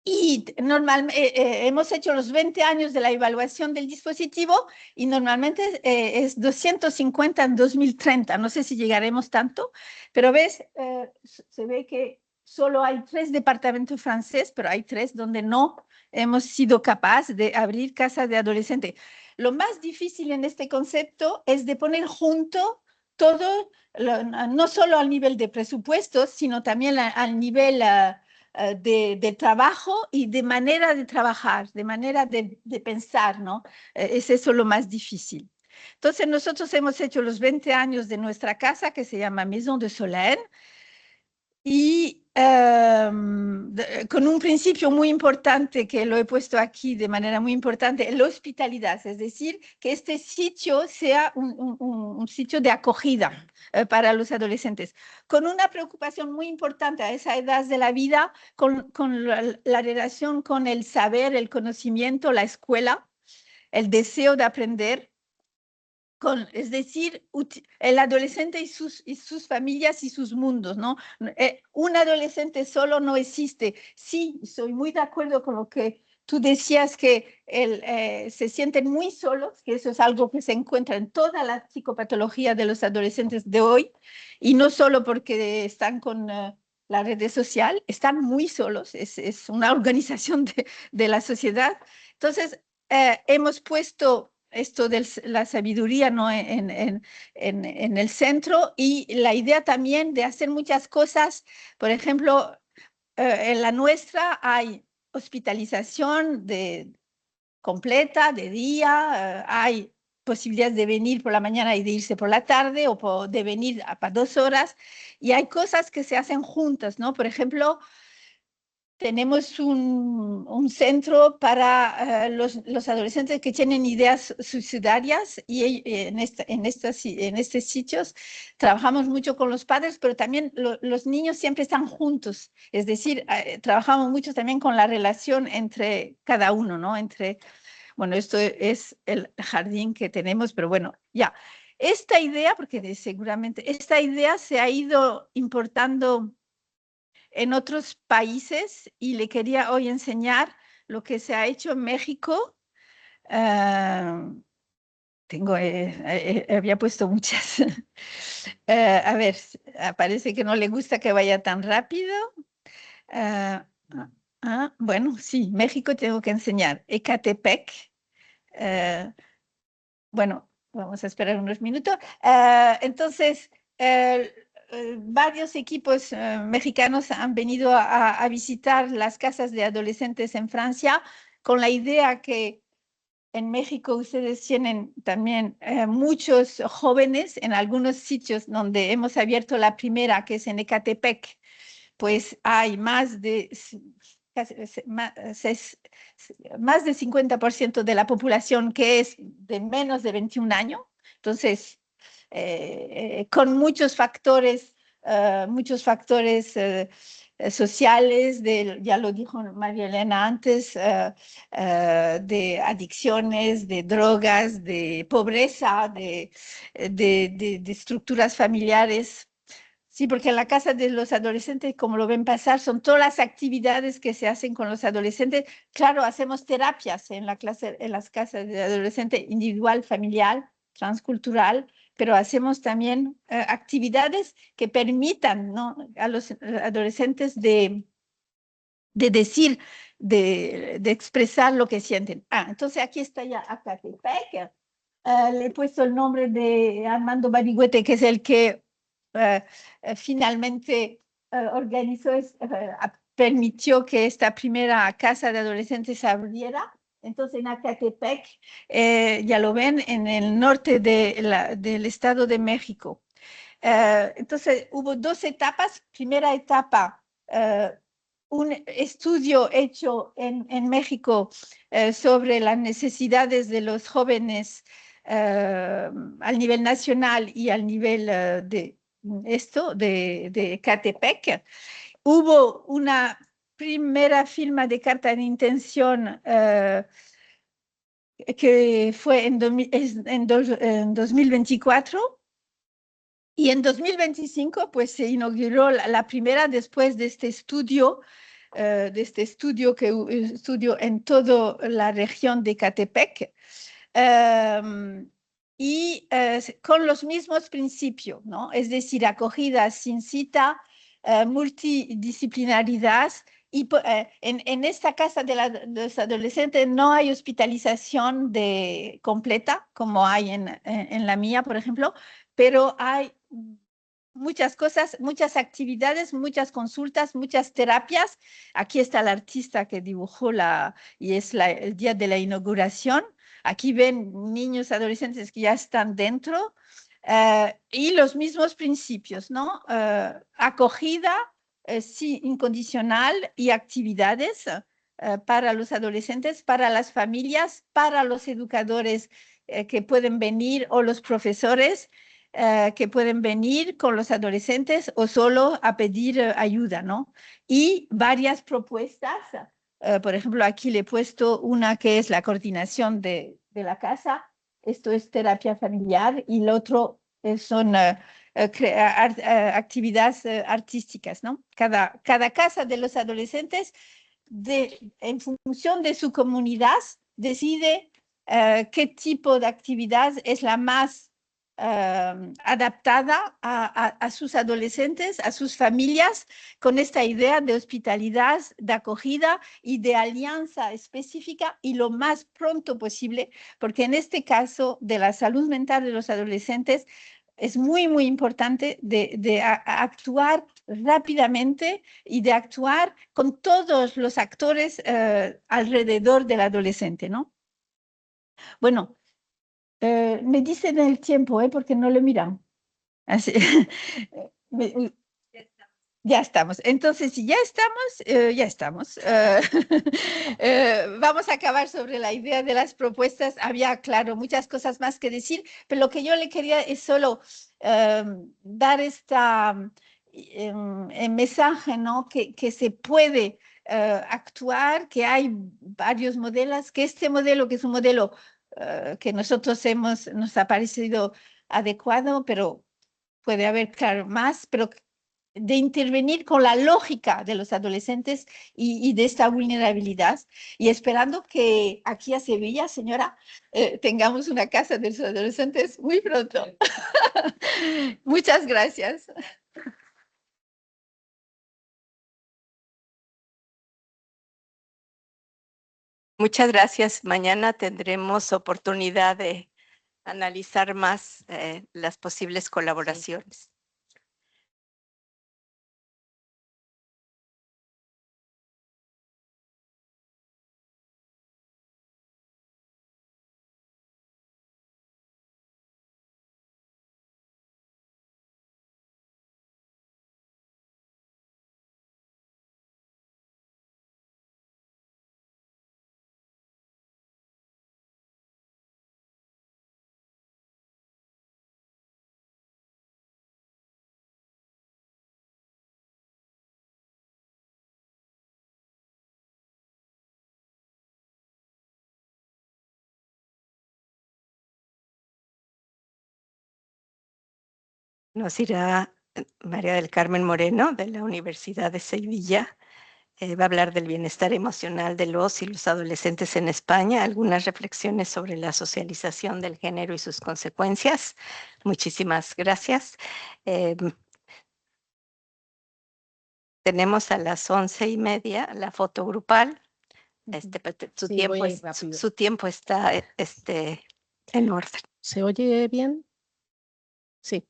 Y normalmente hemos hecho los 20 años de la evaluación del dispositivo y normalmente es 250 en 2030. No sé si llegaremos tanto, pero ves, se ve que solo hay 3 departamentos franceses, pero hay 3 donde no hemos sido capaces de abrir casas de adolescentes. Lo más difícil en este concepto es de poner junto todo, no solo al nivel de presupuestos, sino también al nivel de trabajo y de manera de trabajar, de manera de pensar, ¿no? Es eso lo más difícil. Entonces, nosotros hemos hecho los 20 años de nuestra casa, que se llama Maison de Solène, y con un principio muy importante que lo he puesto aquí de manera muy importante, la hospitalidad, es decir, que este sitio sea un sitio de acogida para los adolescentes, con una preocupación muy importante a esa edad de la vida, con la relación con el saber, el conocimiento, la escuela, el deseo de aprender. Es decir, el adolescente y sus familias y sus mundos, ¿no? Un adolescente solo no existe. Sí, soy muy de acuerdo con lo que tú decías, que se sienten muy solos, que eso es algo que se encuentra en toda la psicopatología de los adolescentes de hoy, y no solo porque están con la red social, están muy solos, es una organización de la sociedad. Entonces, hemos puesto esto de la sabiduría, ¿no? en el centro, y la idea también de hacer muchas cosas. Por ejemplo, en la nuestra hay hospitalización completa, de día, hay posibilidades de venir por la mañana y de irse por la tarde, o de venir para 2 horas, y hay cosas que se hacen juntas, ¿no? Por ejemplo, tenemos un centro para los adolescentes que tienen ideas suicidarias, y en estos sitios trabajamos mucho con los padres, pero también los niños siempre están juntos. Es decir, trabajamos mucho también con la relación entre cada uno, ¿no? Bueno, esto es el jardín que tenemos, pero bueno, ya. Esta idea, porque seguramente esta idea se ha ido importando en otros países, y le quería hoy enseñar lo que se ha hecho en México. Había puesto muchas. A ver, parece que no le gusta que vaya tan rápido. Bueno, sí, México tengo que enseñar. Ecatepec. Bueno, vamos a esperar unos minutos. Entonces, varios equipos mexicanos han venido a visitar las casas de adolescentes en Francia, con la idea que en México ustedes tienen también muchos jóvenes. En algunos sitios donde hemos abierto la primera, que es en Ecatepec, pues hay más de 50% de la población que es de menos de 21 años. Entonces, con muchos factores sociales, ya lo dijo María Elena antes, de adicciones, de drogas, de pobreza, de estructuras familiares. Sí, porque en la casa de los adolescentes, como lo ven pasar, son todas las actividades que se hacen con los adolescentes. Claro, hacemos terapias en las casas de adolescentes, individual, familiar, transcultural, pero hacemos también actividades que permitan, ¿no?, a los adolescentes de decir, de expresar lo que sienten. Entonces aquí está ya Ecatepec. Le he puesto el nombre de Armando Barigüete, que es el que finalmente organizó, permitió que esta primera casa de adolescentes se abriera. Entonces, en Ecatepec, ya lo ven, en el norte del Estado de México. Entonces, hubo 2 etapas. Primera etapa, un estudio hecho en México sobre las necesidades de los jóvenes al nivel nacional y al nivel de Ecatepec. Hubo una primera firma de carta de intención que fue en 2024, y en 2025 pues se inauguró la primera, después de este estudio que estudio en toda la región de Ecatepec, y con los mismos principios, ¿no? Es decir, acogida sin cita, multidisciplinaridad, y en esta casa de los adolescentes no hay hospitalización completa, como hay en la mía, por ejemplo, pero hay muchas cosas, muchas actividades, muchas consultas, muchas terapias. Aquí está el artista que dibujó y es el día de la inauguración. Aquí ven niños, adolescentes que ya están dentro, y los mismos principios, ¿no? Acogida, sí, incondicional y actividades para los adolescentes, para las familias, para los educadores que pueden venir o los profesores que pueden venir con los adolescentes o solo a pedir ayuda, ¿no? Y varias propuestas. Por ejemplo, aquí le he puesto una que es la coordinación de la casa. Esto es terapia familiar y el otro son actividades artísticas, ¿no? Cada casa de los adolescentes, en función de su comunidad, decide qué tipo de actividad es la más adaptada a sus adolescentes, a sus familias, con esta idea de hospitalidad, de acogida y de alianza específica y lo más pronto posible, porque en este caso de la salud mental de los adolescentes es muy, muy importante de actuar rápidamente y de actuar con todos los actores alrededor del adolescente, ¿no? Bueno, me dicen el tiempo, porque no lo miran. Así, ya estamos. Entonces, si ya estamos, ya estamos. Vamos a acabar sobre la idea de las propuestas. Había, claro, muchas cosas más que decir, pero lo que yo le quería es solo dar esta mensaje, ¿no? Que se puede actuar, que hay varios modelos, que este modelo, que es un modelo que nosotros nos ha parecido adecuado, pero puede haber, claro, más, pero de intervenir con la lógica de los adolescentes y de esta vulnerabilidad, y esperando que aquí a Sevilla, señora, tengamos una casa de los adolescentes muy pronto. Muchas gracias. Muchas gracias. Mañana tendremos oportunidad de analizar más las posibles colaboraciones. Nos irá María del Carmen Moreno, de la Universidad de Sevilla. Va a hablar del bienestar emocional de los y los adolescentes en España, algunas reflexiones sobre la socialización del género y sus consecuencias. Muchísimas gracias. Tenemos a las 11:30 la foto grupal. Su tiempo está en orden. ¿Se oye bien? Sí.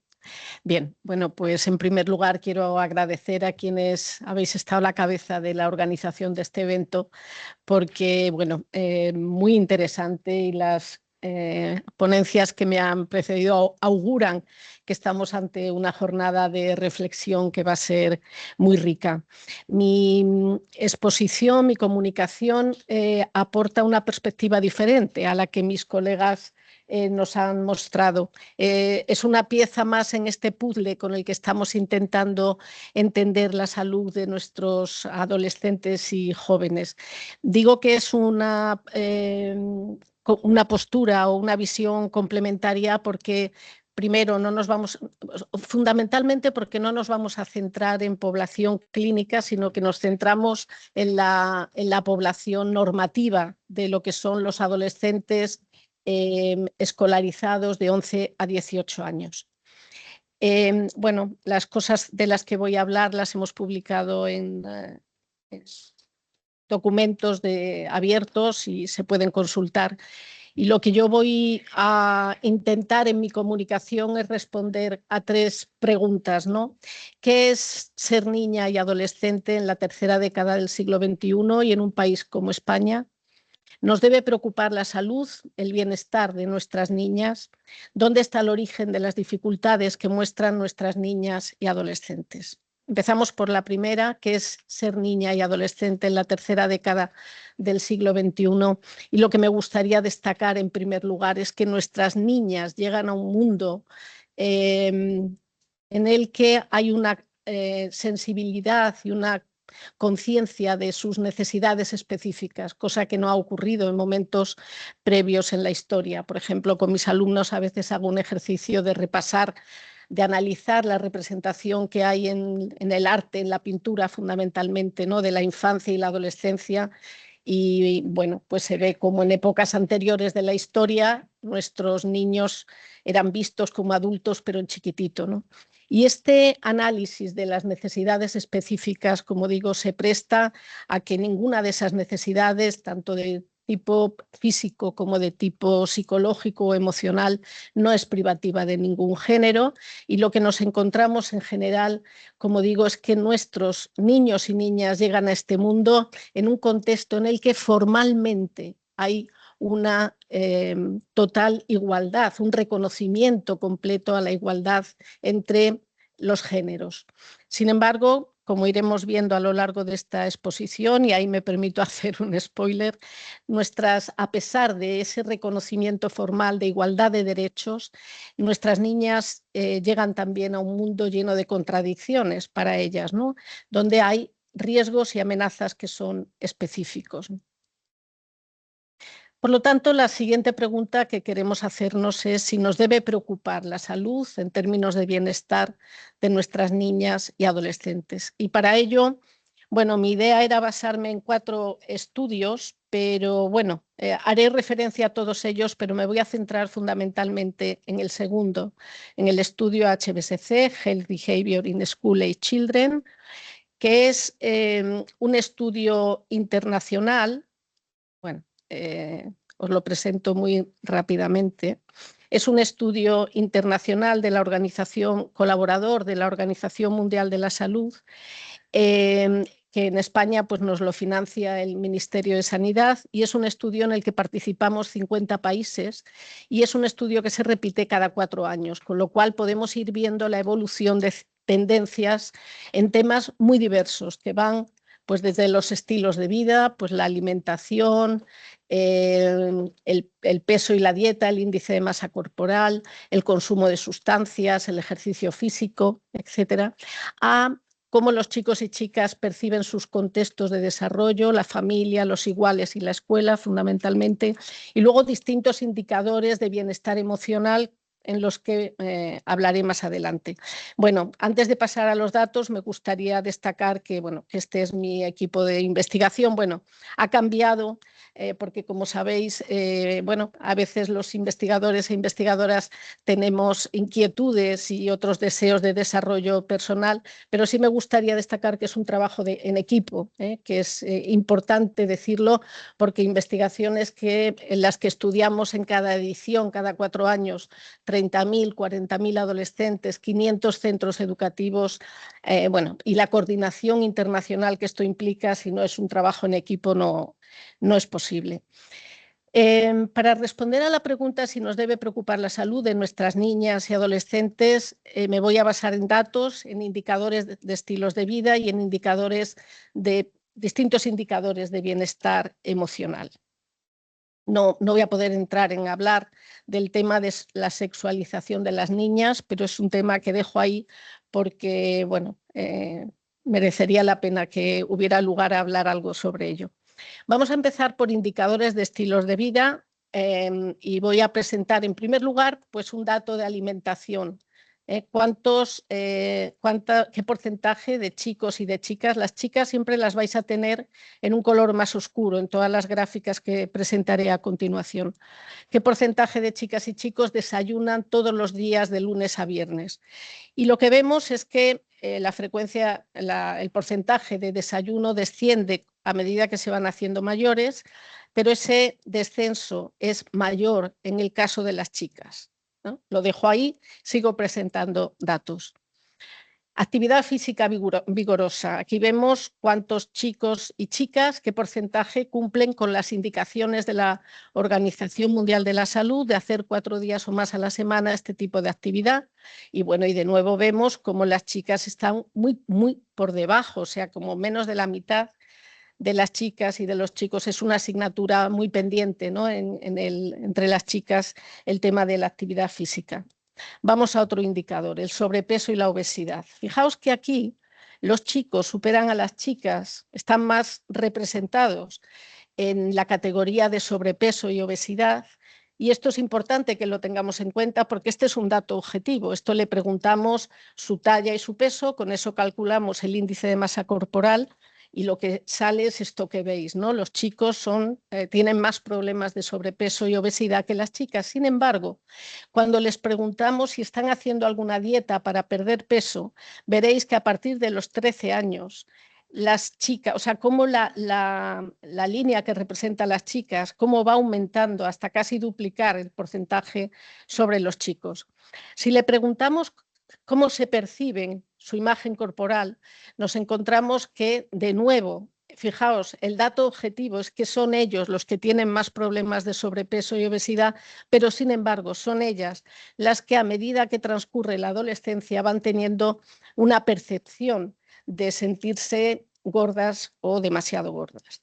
Bien, bueno, pues en primer lugar quiero agradecer a quienes habéis estado a la cabeza de la organización de este evento, porque, bueno, muy interesante, y las ponencias que me han precedido auguran que estamos ante una jornada de reflexión que va a ser muy rica. Mi exposición, mi comunicación aporta una perspectiva diferente a la que mis colegas nos han mostrado. Es una pieza más en este puzzle con el que estamos intentando entender la salud de nuestros adolescentes y jóvenes. Digo que es una postura o una visión complementaria porque primero, fundamentalmente porque no nos vamos a centrar en población clínica, sino que nos centramos en la población normativa de lo que son los adolescentes escolarizados de 11 a 18 años. Bueno, las cosas de las que voy a hablar las hemos publicado en documentos abiertos y se pueden consultar. Y lo que yo voy a intentar en mi comunicación es responder a 3 preguntas, ¿no? ¿Qué es ser niña y adolescente en la tercera década del siglo XXI y en un país como España? ¿Nos debe preocupar la salud, el bienestar de nuestras niñas? ¿Dónde está el origen de las dificultades que muestran nuestras niñas y adolescentes? Empezamos por la primera, que es ser niña y adolescente en la tercera década del siglo XXI. Y lo que me gustaría destacar en primer lugar es que nuestras niñas llegan a un mundo en el que hay una sensibilidad y una conciencia de sus necesidades específicas, cosa que no ha ocurrido en momentos previos en la historia. Por ejemplo, con mis alumnos a veces hago un ejercicio de repasar, de analizar la representación que hay en el arte, en la pintura fundamentalmente, ¿no?, de la infancia y la adolescencia. Y bueno, pues se ve como en épocas anteriores de la historia nuestros niños eran vistos como adultos, pero en chiquitito, ¿no? Y este análisis de las necesidades específicas, como digo, se presta a que ninguna de esas necesidades, tanto de tipo físico como de tipo psicológico o emocional, no es privativa de ningún género, y lo que nos encontramos en general, como digo, es que nuestros niños y niñas llegan a este mundo en un contexto en el que formalmente hay una total igualdad, un reconocimiento completo a la igualdad entre los géneros. Sin embargo, como iremos viendo a lo largo de esta exposición, y ahí me permito hacer un spoiler, a pesar de ese reconocimiento formal de igualdad de derechos, nuestras niñas llegan también a un mundo lleno de contradicciones para ellas, ¿no?, donde hay riesgos y amenazas que son específicos. Por lo tanto, la siguiente pregunta que queremos hacernos es si nos debe preocupar la salud en términos de bienestar de nuestras niñas y adolescentes. Y para ello, bueno, mi idea era basarme en 4 estudios, pero bueno, haré referencia a todos ellos, pero me voy a centrar fundamentalmente en el segundo, en el estudio HBSC, Health Behavior in School Age Children, que es un estudio internacional. Bueno, os lo presento muy rápidamente. Es un estudio internacional de la organización, colaborador de la Organización Mundial de la Salud, que en España pues, nos lo financia el Ministerio de Sanidad, y es un estudio en el que participamos 50 países, y es un estudio que se repite cada 4 años, con lo cual podemos ir viendo la evolución de tendencias en temas muy diversos que van pues desde los estilos de vida, pues la alimentación, el peso y la dieta, el índice de masa corporal, el consumo de sustancias, el ejercicio físico, etcétera, a cómo los chicos y chicas perciben sus contextos de desarrollo, la familia, los iguales y la escuela fundamentalmente, y luego distintos indicadores de bienestar emocional en los que hablaré más adelante. Bueno, antes de pasar a los datos, me gustaría destacar que, bueno, que este es mi equipo de investigación. Bueno, ha cambiado porque, como sabéis, bueno, a veces los investigadores e investigadoras tenemos inquietudes y otros deseos de desarrollo personal, pero sí me gustaría destacar que es un trabajo en equipo, que es importante decirlo, porque investigaciones en las que estudiamos en cada edición, cada 4 años, 30.000, 40.000 adolescentes, 500 centros educativos, bueno, y la coordinación internacional que esto implica, si no es un trabajo en equipo, no es posible. Para responder a la pregunta si nos debe preocupar la salud de nuestras niñas y adolescentes, me voy a basar en datos, en indicadores de estilos de vida y en distintos indicadores de bienestar emocional. No voy a poder entrar en hablar del tema de la sexualización de las niñas, pero es un tema que dejo ahí porque, bueno, merecería la pena que hubiera lugar a hablar algo sobre ello. Vamos a empezar por indicadores de estilos de vida y voy a presentar en primer lugar pues un dato de alimentación. ¿Qué porcentaje de chicos y de chicas? Las chicas siempre las vais a tener en un color más oscuro en todas las gráficas que presentaré a continuación. ¿Qué porcentaje de chicas y chicos desayunan todos los días de lunes a viernes? Y lo que vemos es que la frecuencia, el porcentaje de desayuno desciende a medida que se van haciendo mayores, pero ese descenso es mayor en el caso de las chicas, ¿no? Lo dejo ahí, sigo presentando datos. Actividad física vigorosa. Aquí vemos cuántos chicos y chicas, qué porcentaje cumplen con las indicaciones de la Organización Mundial de la Salud de hacer 4 días o más a la semana este tipo de actividad. Y bueno, y de nuevo vemos cómo las chicas están muy por debajo, o sea, como menos de la mitad de las chicas y de los chicos. Es una asignatura muy pendiente, ¿no? Entre las chicas el tema de la actividad física. Vamos a otro indicador, el sobrepeso y la obesidad. Fijaos que aquí los chicos superan a las chicas, están más representados en la categoría de sobrepeso y obesidad. Y esto es importante que lo tengamos en cuenta porque este es un dato objetivo. Esto le preguntamos su talla y su peso, con eso calculamos el índice de masa corporal y lo que sale es esto que veis, ¿no? Los chicos tienen más problemas de sobrepeso y obesidad que las chicas. Sin embargo, cuando les preguntamos si están haciendo alguna dieta para perder peso, veréis que a partir de los 13 años, las chicas, o sea, cómo la línea que representa a las chicas, cómo va aumentando hasta casi duplicar el porcentaje sobre los chicos. Si le preguntamos cómo se perciben su imagen corporal, nos encontramos que, de nuevo, fijaos, el dato objetivo es que son ellos los que tienen más problemas de sobrepeso y obesidad, pero sin embargo son ellas las que a medida que transcurre la adolescencia van teniendo una percepción de sentirse gordas o demasiado gordas.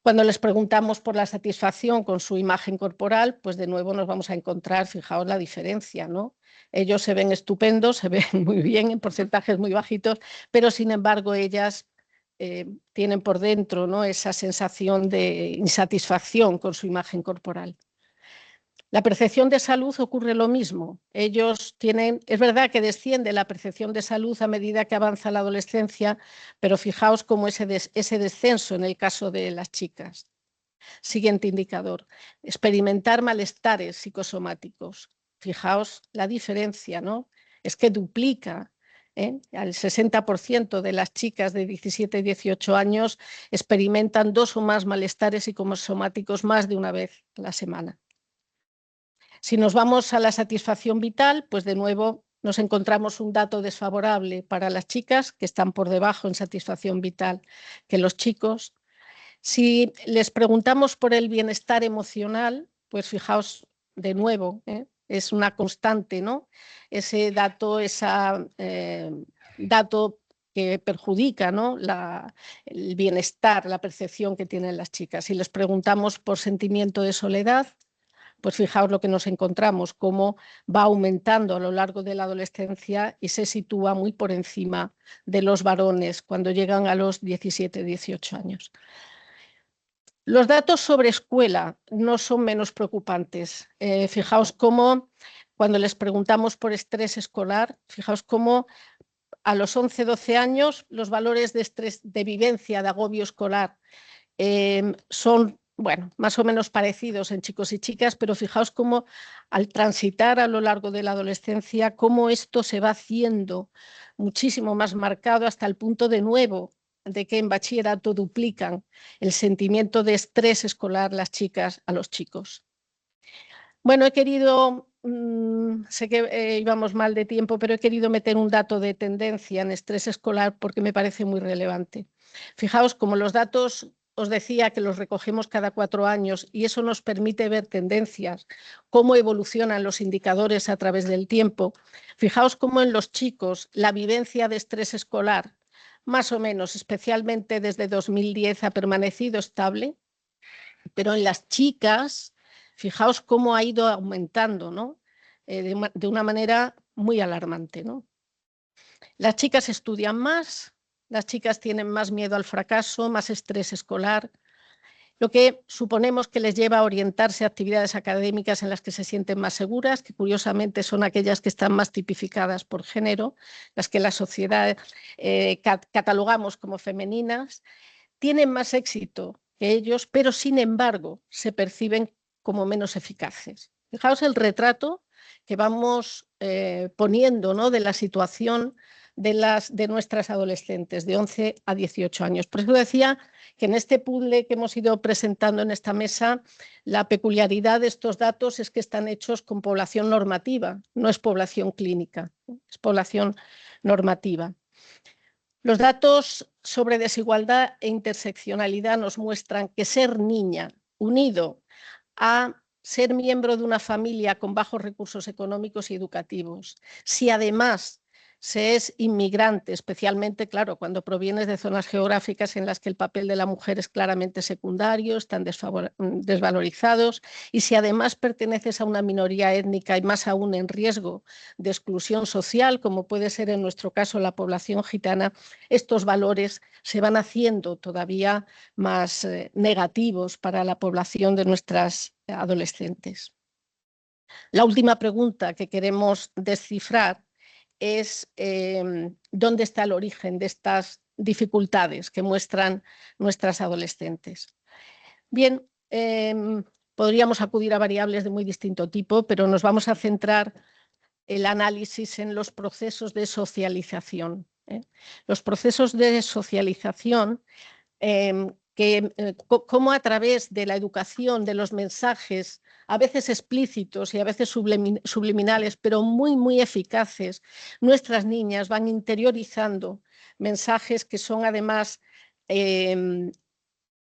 Cuando les preguntamos por la satisfacción con su imagen corporal, pues de nuevo nos vamos a encontrar, fijaos la diferencia, ¿no? Ellos se ven estupendos, se ven muy bien en porcentajes muy bajitos, pero sin embargo ellas tienen por dentro, ¿no?, esa sensación de insatisfacción con su imagen corporal. La percepción de salud ocurre lo mismo. Ellos tienen, es verdad que desciende la percepción de salud a medida que avanza la adolescencia, pero fijaos cómo ese descenso en el caso de las chicas. Siguiente indicador, experimentar malestares psicosomáticos. Fijaos la diferencia, ¿no? Es que duplica. Al 60% de las chicas de 17 y 18 años experimentan 2 o más malestares psicosomáticos más de una vez a la semana. Si nos vamos a la satisfacción vital, pues de nuevo nos encontramos un dato desfavorable para las chicas, que están por debajo en satisfacción vital que los chicos. Si les preguntamos por el bienestar emocional, pues fijaos de nuevo, es una constante, ¿no? Ese dato, dato que perjudica, ¿no?, el bienestar, la percepción que tienen las chicas. Si les preguntamos por sentimiento de soledad, pues fijaos lo que nos encontramos, cómo va aumentando a lo largo de la adolescencia y se sitúa muy por encima de los varones cuando llegan a los 17, 18 años. Los datos sobre escuela no son menos preocupantes. Fijaos cómo cuando les preguntamos por estrés escolar, fijaos cómo a los 11, 12 años los valores de estrés, de vivencia, de agobio escolar son, bueno, más o menos parecidos en chicos y chicas, pero fijaos cómo al transitar a lo largo de la adolescencia, cómo esto se va haciendo muchísimo más marcado hasta el punto de nuevo de que en bachillerato duplican el sentimiento de estrés escolar las chicas a los chicos. Bueno, he querido, sé que íbamos mal de tiempo, pero he querido meter un dato de tendencia en estrés escolar porque me parece muy relevante. Fijaos, como los datos, os decía que los recogemos cada 4 años y eso nos permite ver tendencias, cómo evolucionan los indicadores a través del tiempo. Fijaos cómo en los chicos la vivencia de estrés escolar, más o menos, especialmente desde 2010, ha permanecido estable, pero en las chicas, fijaos cómo ha ido aumentando, ¿no?, de una manera muy alarmante, ¿no? Las chicas estudian más, las chicas tienen más miedo al fracaso, más estrés escolar, lo que suponemos que les lleva a orientarse a actividades académicas en las que se sienten más seguras, que curiosamente son aquellas que están más tipificadas por género, las que la sociedad catalogamos como femeninas, tienen más éxito que ellos, pero sin embargo se perciben como menos eficaces. Fijaos el retrato que vamos poniendo, ¿no?, de la situación de nuestras adolescentes, de 11 a 18 años. Por eso decía que en este puzzle que hemos ido presentando en esta mesa, la peculiaridad de estos datos es que están hechos con población normativa, no es población clínica, es población normativa. Los datos sobre desigualdad e interseccionalidad nos muestran que ser niña unido a ser miembro de una familia con bajos recursos económicos y educativos, si además se es inmigrante, especialmente, claro, cuando provienes de zonas geográficas en las que el papel de la mujer es claramente secundario, están desvalorizados, y si además perteneces a una minoría étnica y más aún en riesgo de exclusión social, como puede ser en nuestro caso la población gitana, estos valores se van haciendo todavía más negativos para la población de nuestras adolescentes. La última pregunta que queremos descifrar es dónde está el origen de estas dificultades que muestran nuestras adolescentes. Bien, podríamos acudir a variables de muy distinto tipo, pero nos vamos a centrar el análisis en los procesos de socialización. Los procesos de socialización cómo a través de la educación, de los mensajes, a veces explícitos y a veces subliminales, pero muy, muy eficaces, nuestras niñas van interiorizando mensajes que son además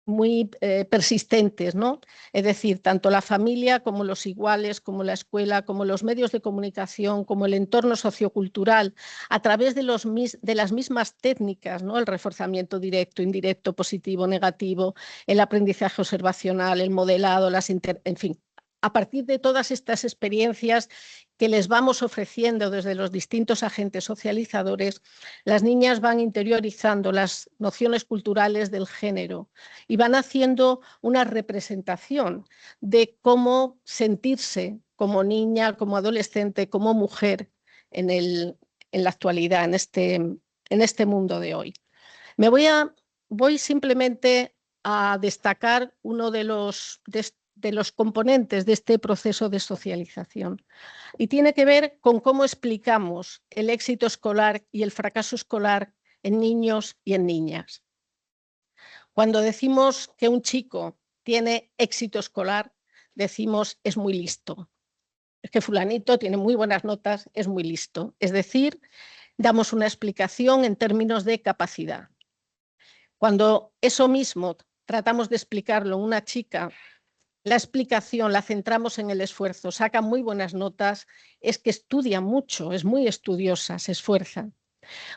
muy persistentes, ¿no? Es decir, tanto la familia como los iguales, como la escuela, como los medios de comunicación, como el entorno sociocultural, a través de las mismas técnicas, ¿no? El reforzamiento directo, indirecto, positivo, negativo, el aprendizaje observacional, el modelado, en fin, a partir de todas estas experiencias que les vamos ofreciendo desde los distintos agentes socializadores, las niñas van interiorizando las nociones culturales del género y van haciendo una representación de cómo sentirse como niña, como adolescente, como mujer en la actualidad, en este mundo de hoy. Voy simplemente a destacar uno de los componentes de este proceso de socialización, y tiene que ver con cómo explicamos el éxito escolar y el fracaso escolar en niños y en niñas. Cuando decimos que un chico tiene éxito escolar, decimos es muy listo. Es que fulanito tiene muy buenas notas, es muy listo. Es decir, damos una explicación en términos de capacidad. Cuando eso mismo tratamos de explicarlo en una chica, la explicación la centramos en el esfuerzo, saca muy buenas notas, es que estudia mucho, es muy estudiosa, se esfuerza.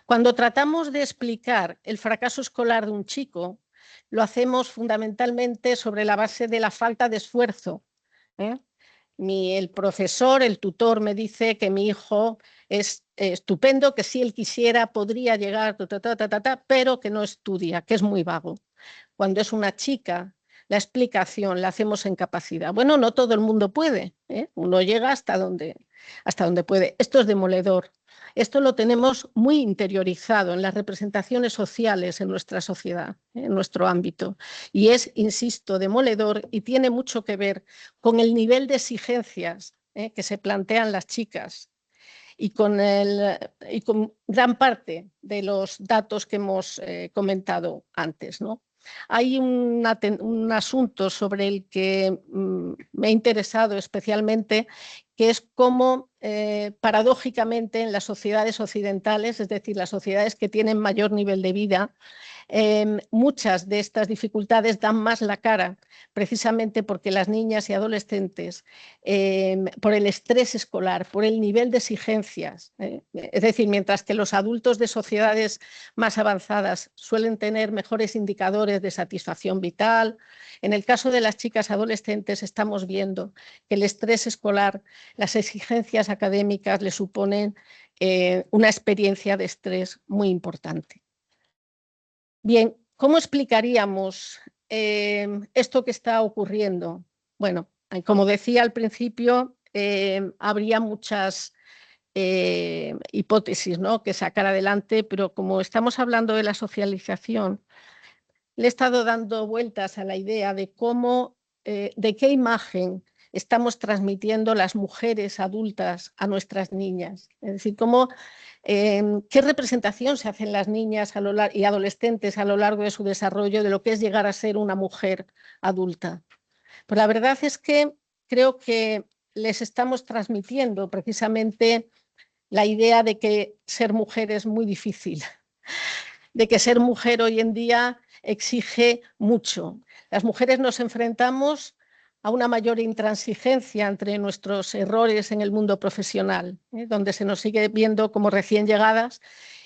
Cuando tratamos de explicar el fracaso escolar de un chico, lo hacemos fundamentalmente sobre la base de la falta de esfuerzo. El profesor, el tutor me dice que mi hijo es estupendo, que si él quisiera podría llegar, pero que no estudia, que es muy vago. Cuando es una chica, la explicación la hacemos en capacidad. Bueno, no todo el mundo puede, uno llega hasta donde puede. Esto es demoledor. Esto lo tenemos muy interiorizado en las representaciones sociales en nuestra sociedad, en nuestro ámbito. Y es, insisto, demoledor y tiene mucho que ver con el nivel de exigencias que se plantean las chicas y con gran parte de los datos que hemos comentado antes, ¿no? Hay un asunto sobre el que me he interesado especialmente, que es cómo paradójicamente en las sociedades occidentales, es decir, las sociedades que tienen mayor nivel de vida, muchas de estas dificultades dan más la cara, precisamente porque las niñas y adolescentes, por el estrés escolar, por el nivel de exigencias, es decir, mientras que los adultos de sociedades más avanzadas suelen tener mejores indicadores de satisfacción vital, en el caso de las chicas adolescentes estamos viendo que el estrés escolar, las exigencias académicas le suponen una experiencia de estrés muy importante. Bien, ¿cómo explicaríamos esto que está ocurriendo? Bueno, como decía al principio, habría muchas hipótesis, ¿no?, que sacar adelante, pero como estamos hablando de la socialización, le he estado dando vueltas a la idea de cómo, de qué imagen estamos transmitiendo las mujeres adultas a nuestras niñas. Es decir, qué representación se hacen las niñas y adolescentes a lo largo de su desarrollo de lo que es llegar a ser una mujer adulta. Pues la verdad es que creo que les estamos transmitiendo precisamente la idea de que ser mujer es muy difícil, de que ser mujer hoy en día exige mucho. Las mujeres nos enfrentamos a una mayor intransigencia entre nuestros errores en el mundo profesional, donde se nos sigue viendo como recién llegadas,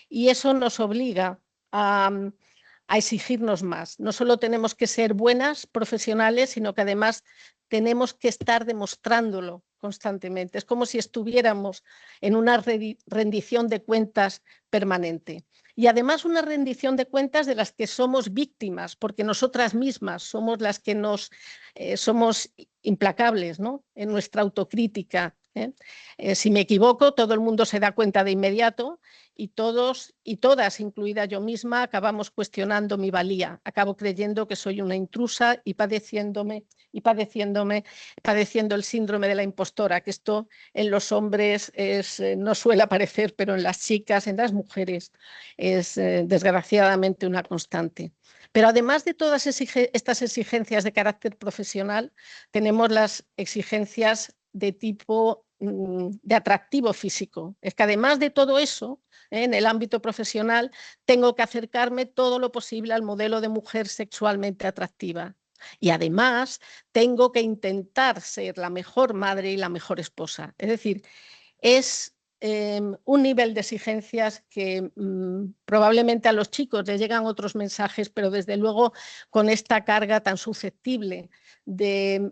y eso nos obliga a exigirnos más. No solo tenemos que ser buenas profesionales, sino que además tenemos que estar demostrándolo constantemente. Es como si estuviéramos en una rendición de cuentas permanente. Y además una rendición de cuentas de las que somos víctimas, porque nosotras mismas somos las que somos implacables, ¿no?, en nuestra autocrítica. Si me equivoco, todo el mundo se da cuenta de inmediato y todos y todas, incluida yo misma, acabamos cuestionando mi valía. Acabo creyendo que soy una intrusa y padeciendo el síndrome de la impostora, que esto en los hombres no suele aparecer, pero en las chicas, en las mujeres, es desgraciadamente una constante. Pero además de todas estas exigencias de carácter profesional, tenemos las exigencias de tipo de atractivo físico. Es que además de todo eso, en el ámbito profesional, tengo que acercarme todo lo posible al modelo de mujer sexualmente atractiva. Y además tengo que intentar ser la mejor madre y la mejor esposa. Es decir, es un nivel de exigencias que probablemente a los chicos les llegan otros mensajes, pero desde luego con esta carga tan susceptible de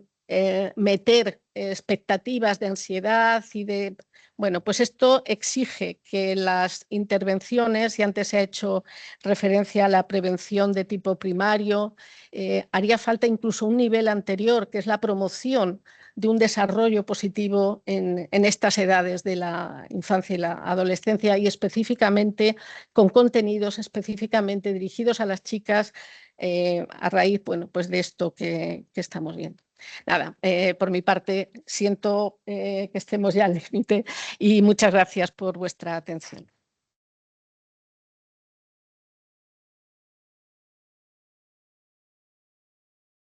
meter expectativas de ansiedad y de... Bueno, pues esto exige que las intervenciones, y antes se ha hecho referencia a la prevención de tipo primario, haría falta incluso un nivel anterior, que es la promoción de un desarrollo positivo en estas edades de la infancia y la adolescencia, y específicamente con contenidos específicamente dirigidos a las chicas a raíz, bueno, pues de esto que estamos viendo. Nada, por mi parte siento que estemos ya al límite y muchas gracias por vuestra atención.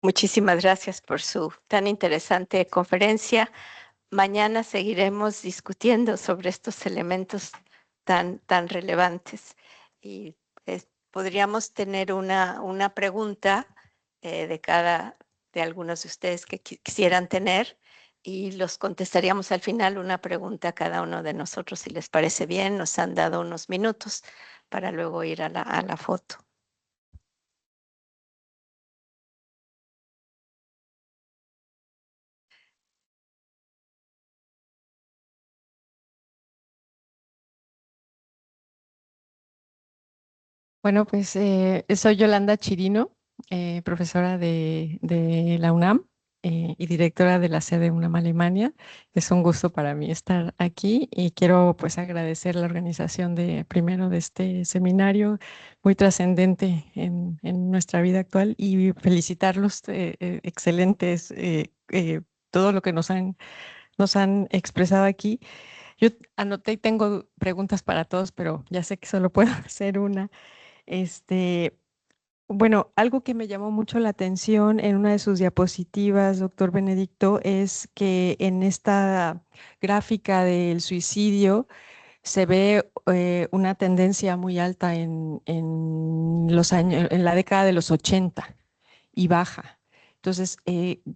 Muchísimas gracias por su tan interesante conferencia. Mañana seguiremos discutiendo sobre estos elementos tan relevantes. Y podríamos tener una pregunta de algunos de ustedes que quisieran tener, y los contestaríamos al final una pregunta a cada uno de nosotros, si les parece bien. Nos han dado unos minutos para luego ir a la foto. Bueno, pues soy Yolanda Chirino, profesora de la UNAM y directora de la sede UNAM Alemania. Es un gusto para mí estar aquí y quiero pues agradecer la organización primero de este seminario muy trascendente en nuestra vida actual, y felicitarlos, excelentes, todo lo que nos han expresado aquí. Yo anoté y tengo preguntas para todos, pero ya sé que solo puedo hacer una. Bueno, algo que me llamó mucho la atención en una de sus diapositivas, doctor Benedicto, es que en esta gráfica del suicidio se ve una tendencia muy alta en la década de los 80 y baja. Entonces,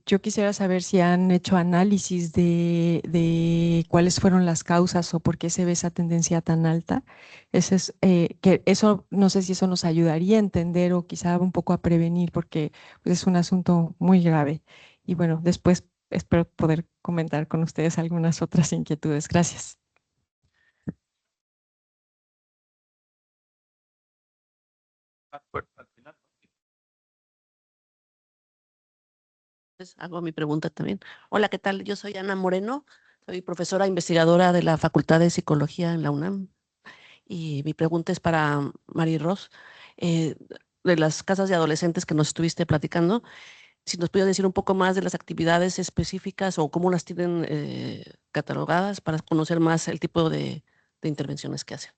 yo quisiera saber si han hecho análisis de cuáles fueron las causas o por qué se ve esa tendencia tan alta. Eso, no sé si eso nos ayudaría a entender o quizá un poco a prevenir, porque pues, es un asunto muy grave. Y bueno, después espero poder comentar con ustedes algunas otras inquietudes. Gracias. Hago mi pregunta también. Hola, ¿qué tal? Yo soy Ana Moreno, soy profesora investigadora de la Facultad de Psicología en la UNAM. Y mi pregunta es para Mary Ross, de las casas de adolescentes que nos estuviste platicando. si nos puede decir un poco más de las actividades específicas o cómo las tienen catalogadas para conocer más el tipo de intervenciones que hacen.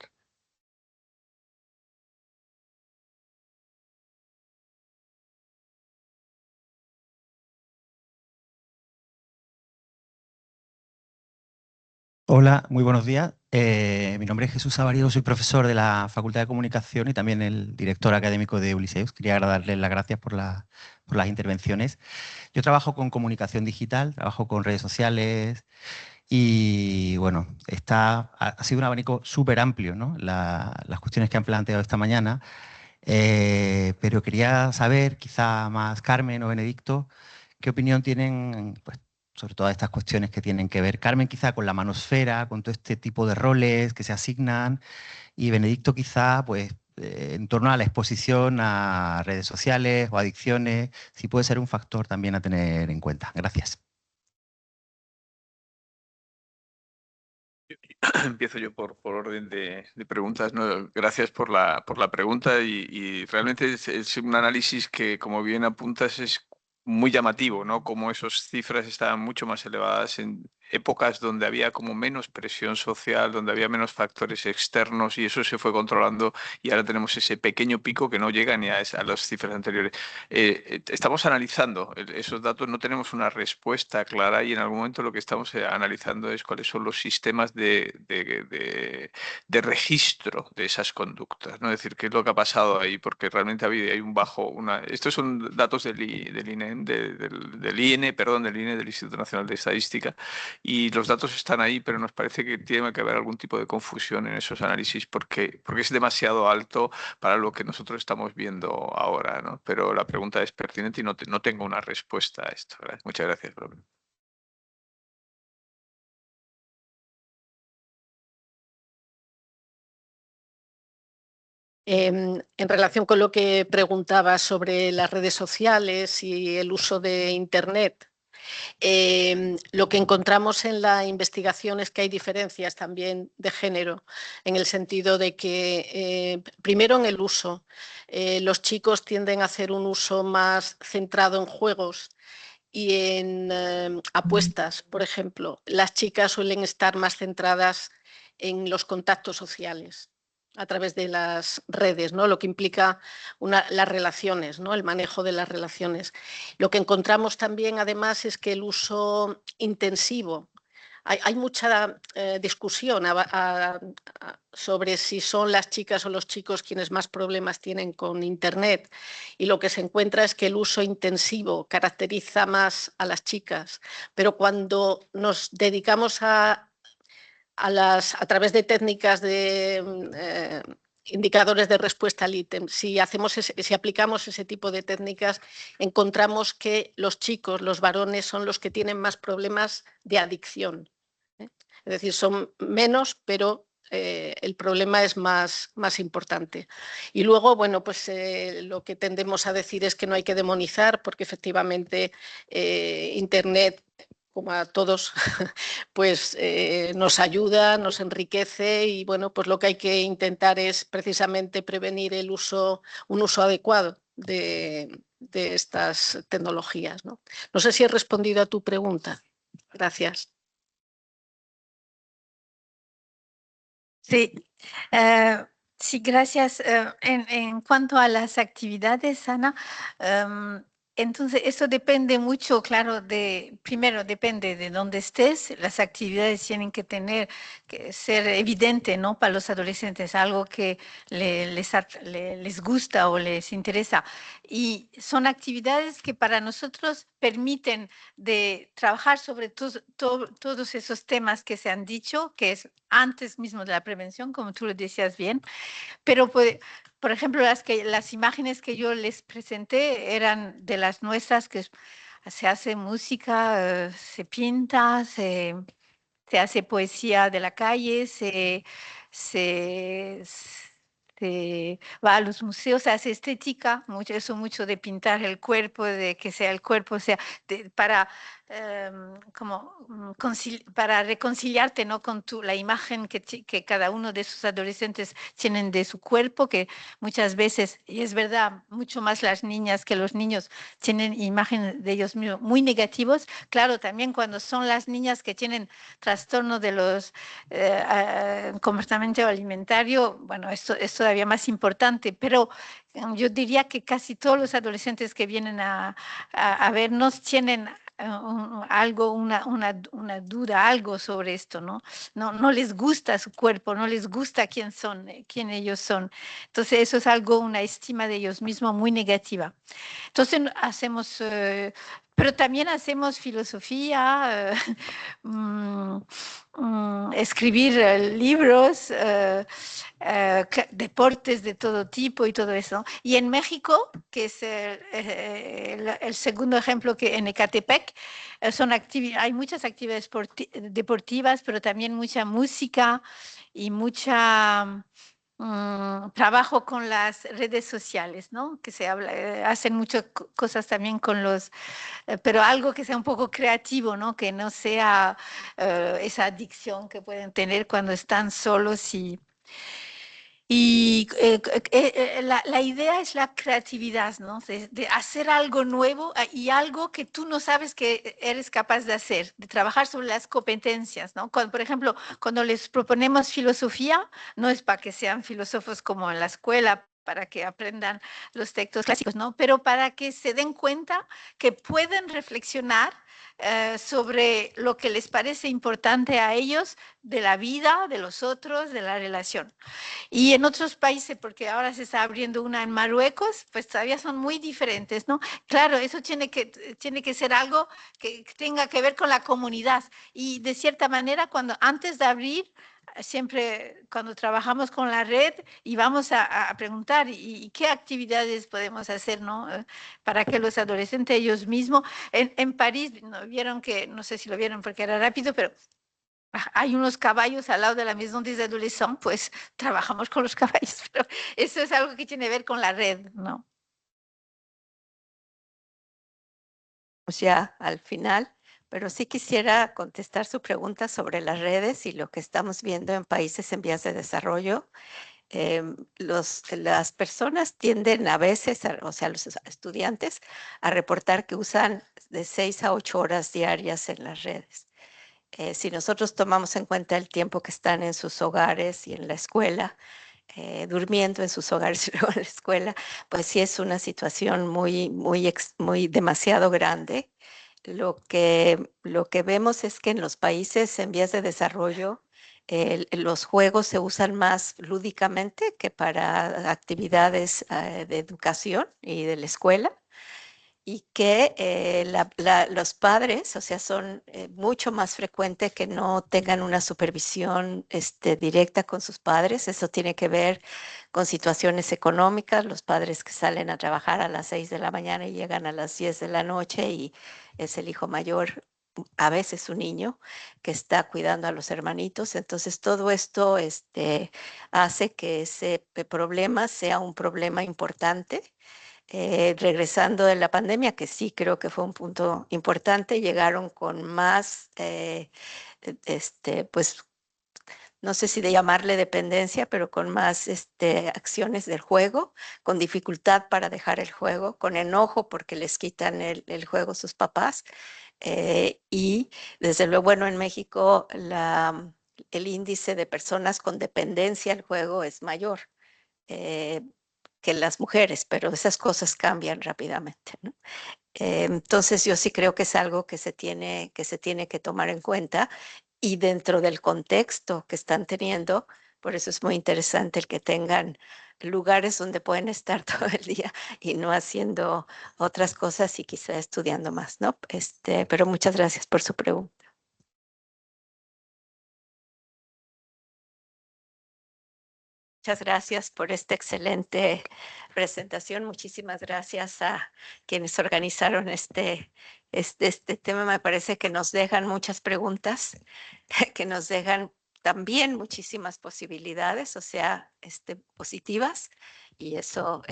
Hola, muy buenos días. Mi nombre es Jesús Avariego, soy profesor de la Facultad de Comunicación y también el director académico de Uliseus. Quería darles las gracias por las intervenciones. Yo trabajo con comunicación digital, trabajo con redes sociales y, bueno, ha sido un abanico súper amplio, ¿no? Las cuestiones que han planteado esta mañana, pero quería saber, quizá más Carmen o Benedicto, qué opinión tienen, pues, sobre todas estas cuestiones que tienen que ver, Carmen quizá con la manosfera, con todo este tipo de roles que se asignan, y Benedicto quizá pues en torno a la exposición a redes sociales o adicciones, si puede ser un factor también a tener en cuenta. Gracias. Empiezo yo por orden de preguntas, ¿no? Gracias por la pregunta y realmente es un análisis que, como bien apuntas, es muy llamativo, ¿no? Como esas cifras estaban mucho más elevadas en épocas donde había como menos presión social, donde había menos factores externos y eso se fue controlando y ahora tenemos ese pequeño pico que no llega ni a las cifras anteriores. Estamos analizando esos datos, no tenemos una respuesta clara y en algún momento lo que estamos analizando es cuáles son los sistemas de registro de esas conductas, ¿no? Es decir, qué es lo que ha pasado ahí, porque realmente hay un bajo... Estos son datos del INE, del INE, perdón, del INE, del Instituto Nacional de Estadística, y los datos están ahí, pero nos parece que tiene que haber algún tipo de confusión en esos análisis porque es demasiado alto para lo que nosotros estamos viendo ahora, ¿no? Pero la pregunta es pertinente y no tengo una respuesta a esto. Muchas gracias, Pablo. En relación con lo que preguntaba sobre las redes sociales y el uso de Internet, lo que encontramos en la investigación es que hay diferencias también de género, en el sentido de que, primero en el uso, los chicos tienden a hacer un uso más centrado en juegos y en apuestas, por ejemplo. Las chicas suelen estar más centradas en los contactos sociales a través de las redes, ¿no? Lo que implica las relaciones, ¿no? El manejo de las relaciones. Lo que encontramos también, además, es que el uso intensivo, hay mucha discusión sobre si son las chicas o los chicos quienes más problemas tienen con Internet, y lo que se encuentra es que el uso intensivo caracteriza más a las chicas, pero cuando nos dedicamos a través de técnicas de indicadores de respuesta al ítem, si aplicamos ese tipo de técnicas, encontramos que los chicos, los varones, son los que tienen más problemas de adicción. Es decir, son menos, pero el problema es más importante. Y luego, bueno, pues lo que tendemos a decir es que no hay que demonizar, porque efectivamente Internet, como a todos, pues nos ayuda, nos enriquece y, bueno, pues lo que hay que intentar es precisamente prevenir un uso adecuado de estas tecnologías, ¿no? No sé si he respondido a tu pregunta. Gracias. Sí, sí, gracias. En cuanto a las actividades, Ana, entonces eso depende mucho, claro, primero depende de dónde estés. Las actividades tienen que ser evidente, ¿no? Para los adolescentes, algo que les gusta o les interesa. Y son actividades que para nosotros permiten de trabajar sobre todos esos temas que se han dicho, que es antes mismo de la prevención, como tú lo decías bien, pero por ejemplo, las imágenes que yo les presenté eran de las nuestras, que se hace música, se pinta, se hace poesía de la calle, se va a los museos, se hace estética, mucho de pintar el cuerpo, de que sea el cuerpo, para para reconciliarte, ¿no? Con la imagen que cada uno de sus adolescentes tienen de su cuerpo, que muchas veces, y es verdad, mucho más las niñas que los niños tienen imágenes de ellos mismos muy negativos. Claro, también cuando son las niñas que tienen trastorno de los comportamiento alimentario, bueno, esto es todavía más importante, pero yo diría que casi todos los adolescentes que vienen a vernos tienen algo, una duda, algo sobre esto, ¿no? No les gusta su cuerpo, no les gusta quién son, quién ellos son. Entonces eso es algo, una estima de ellos mismos muy negativa. Entonces hacemos, pero también hacemos filosofía, escribir libros, deportes de todo tipo y todo eso. Y en México, que es el segundo ejemplo, que en Ecatepec, hay muchas actividades deportivas, pero también mucha música y mucha trabajo con las redes sociales, ¿no? Que se hacen muchas cosas también con los, pero algo que sea un poco creativo, ¿no? Que no sea esa adicción que pueden tener cuando están solos y la idea es la creatividad, ¿no? De hacer algo nuevo y algo que tú no sabes que eres capaz de hacer, de trabajar sobre las competencias, ¿no? Por ejemplo, cuando les proponemos filosofía, no es para que sean filósofos como en la escuela, para que aprendan los textos clásicos, ¿no? Pero para que se den cuenta que pueden reflexionar sobre lo que les parece importante a ellos de la vida, de los otros, de la relación. Y en otros países, porque ahora se está abriendo una en Marruecos, pues todavía son muy diferentes, ¿no? Claro, eso tiene que ser algo que tenga que ver con la comunidad. Y de cierta manera, antes de abrir, siempre cuando trabajamos con la red y vamos a preguntar y qué actividades podemos hacer, ¿no? Para que los adolescentes ellos mismos, en París, ¿no? Vieron que, no sé si lo vieron porque era rápido, pero hay unos caballos al lado de la Maison des Adolescents, pues trabajamos con los caballos, pero eso es algo que tiene que ver con la red, ¿no? Ya al final, pero sí quisiera contestar su pregunta sobre las redes y lo que estamos viendo en países en vías de desarrollo. Las personas tienden a veces, o sea, los estudiantes, a reportar que usan de 6 a 8 horas diarias en las redes. Si nosotros tomamos en cuenta el tiempo que están en sus hogares y en la escuela, durmiendo en sus hogares y luego en la escuela, pues sí es una situación muy demasiado grande. Lo que vemos es que en los países en vías de desarrollo, los juegos se usan más lúdicamente que para actividades de educación y de la escuela. Y que los padres, o sea, son mucho más frecuente que no tengan una supervisión directa con sus padres. Eso tiene que ver con situaciones económicas, los padres que salen a trabajar a las 6 de la mañana y llegan a las 10 de la noche y es el hijo mayor, a veces un niño, que está cuidando a los hermanitos. Entonces, todo esto hace que ese problema sea un problema importante. Regresando de la pandemia, que sí creo que fue un punto importante, llegaron con más, pues no sé si de llamarle dependencia, pero con más acciones del juego, con dificultad para dejar el juego, con enojo porque les quitan el juego sus papás. Y desde luego, bueno, en México el índice de personas con dependencia al juego es mayor. Que las mujeres, pero esas cosas cambian rápidamente, ¿no? Entonces yo sí creo que es algo que se tiene que tomar en cuenta y dentro del contexto que están teniendo, por eso es muy interesante el que tengan lugares donde pueden estar todo el día y no haciendo otras cosas y quizá estudiando más, ¿no? Pero muchas gracias por su pregunta. Muchas gracias por esta excelente presentación. Muchísimas gracias a quienes organizaron este tema. Me parece que nos dejan muchas preguntas, que nos dejan también muchísimas posibilidades, o sea, positivas. Y eso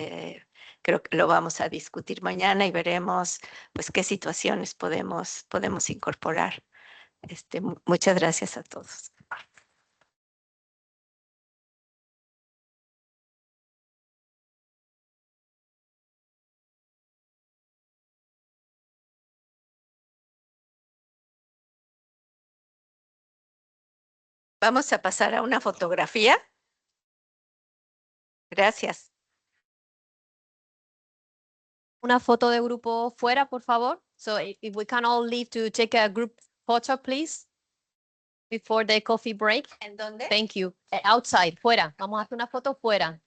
creo que lo vamos a discutir mañana y veremos pues qué situaciones podemos incorporar. Muchas gracias a todos. Vamos a pasar a una fotografía. Gracias. Una foto de grupo fuera, por favor. So if we can all leave to take a group photo, please, before the coffee break. ¿En dónde? Thank you. Outside, fuera. Vamos a hacer una foto fuera.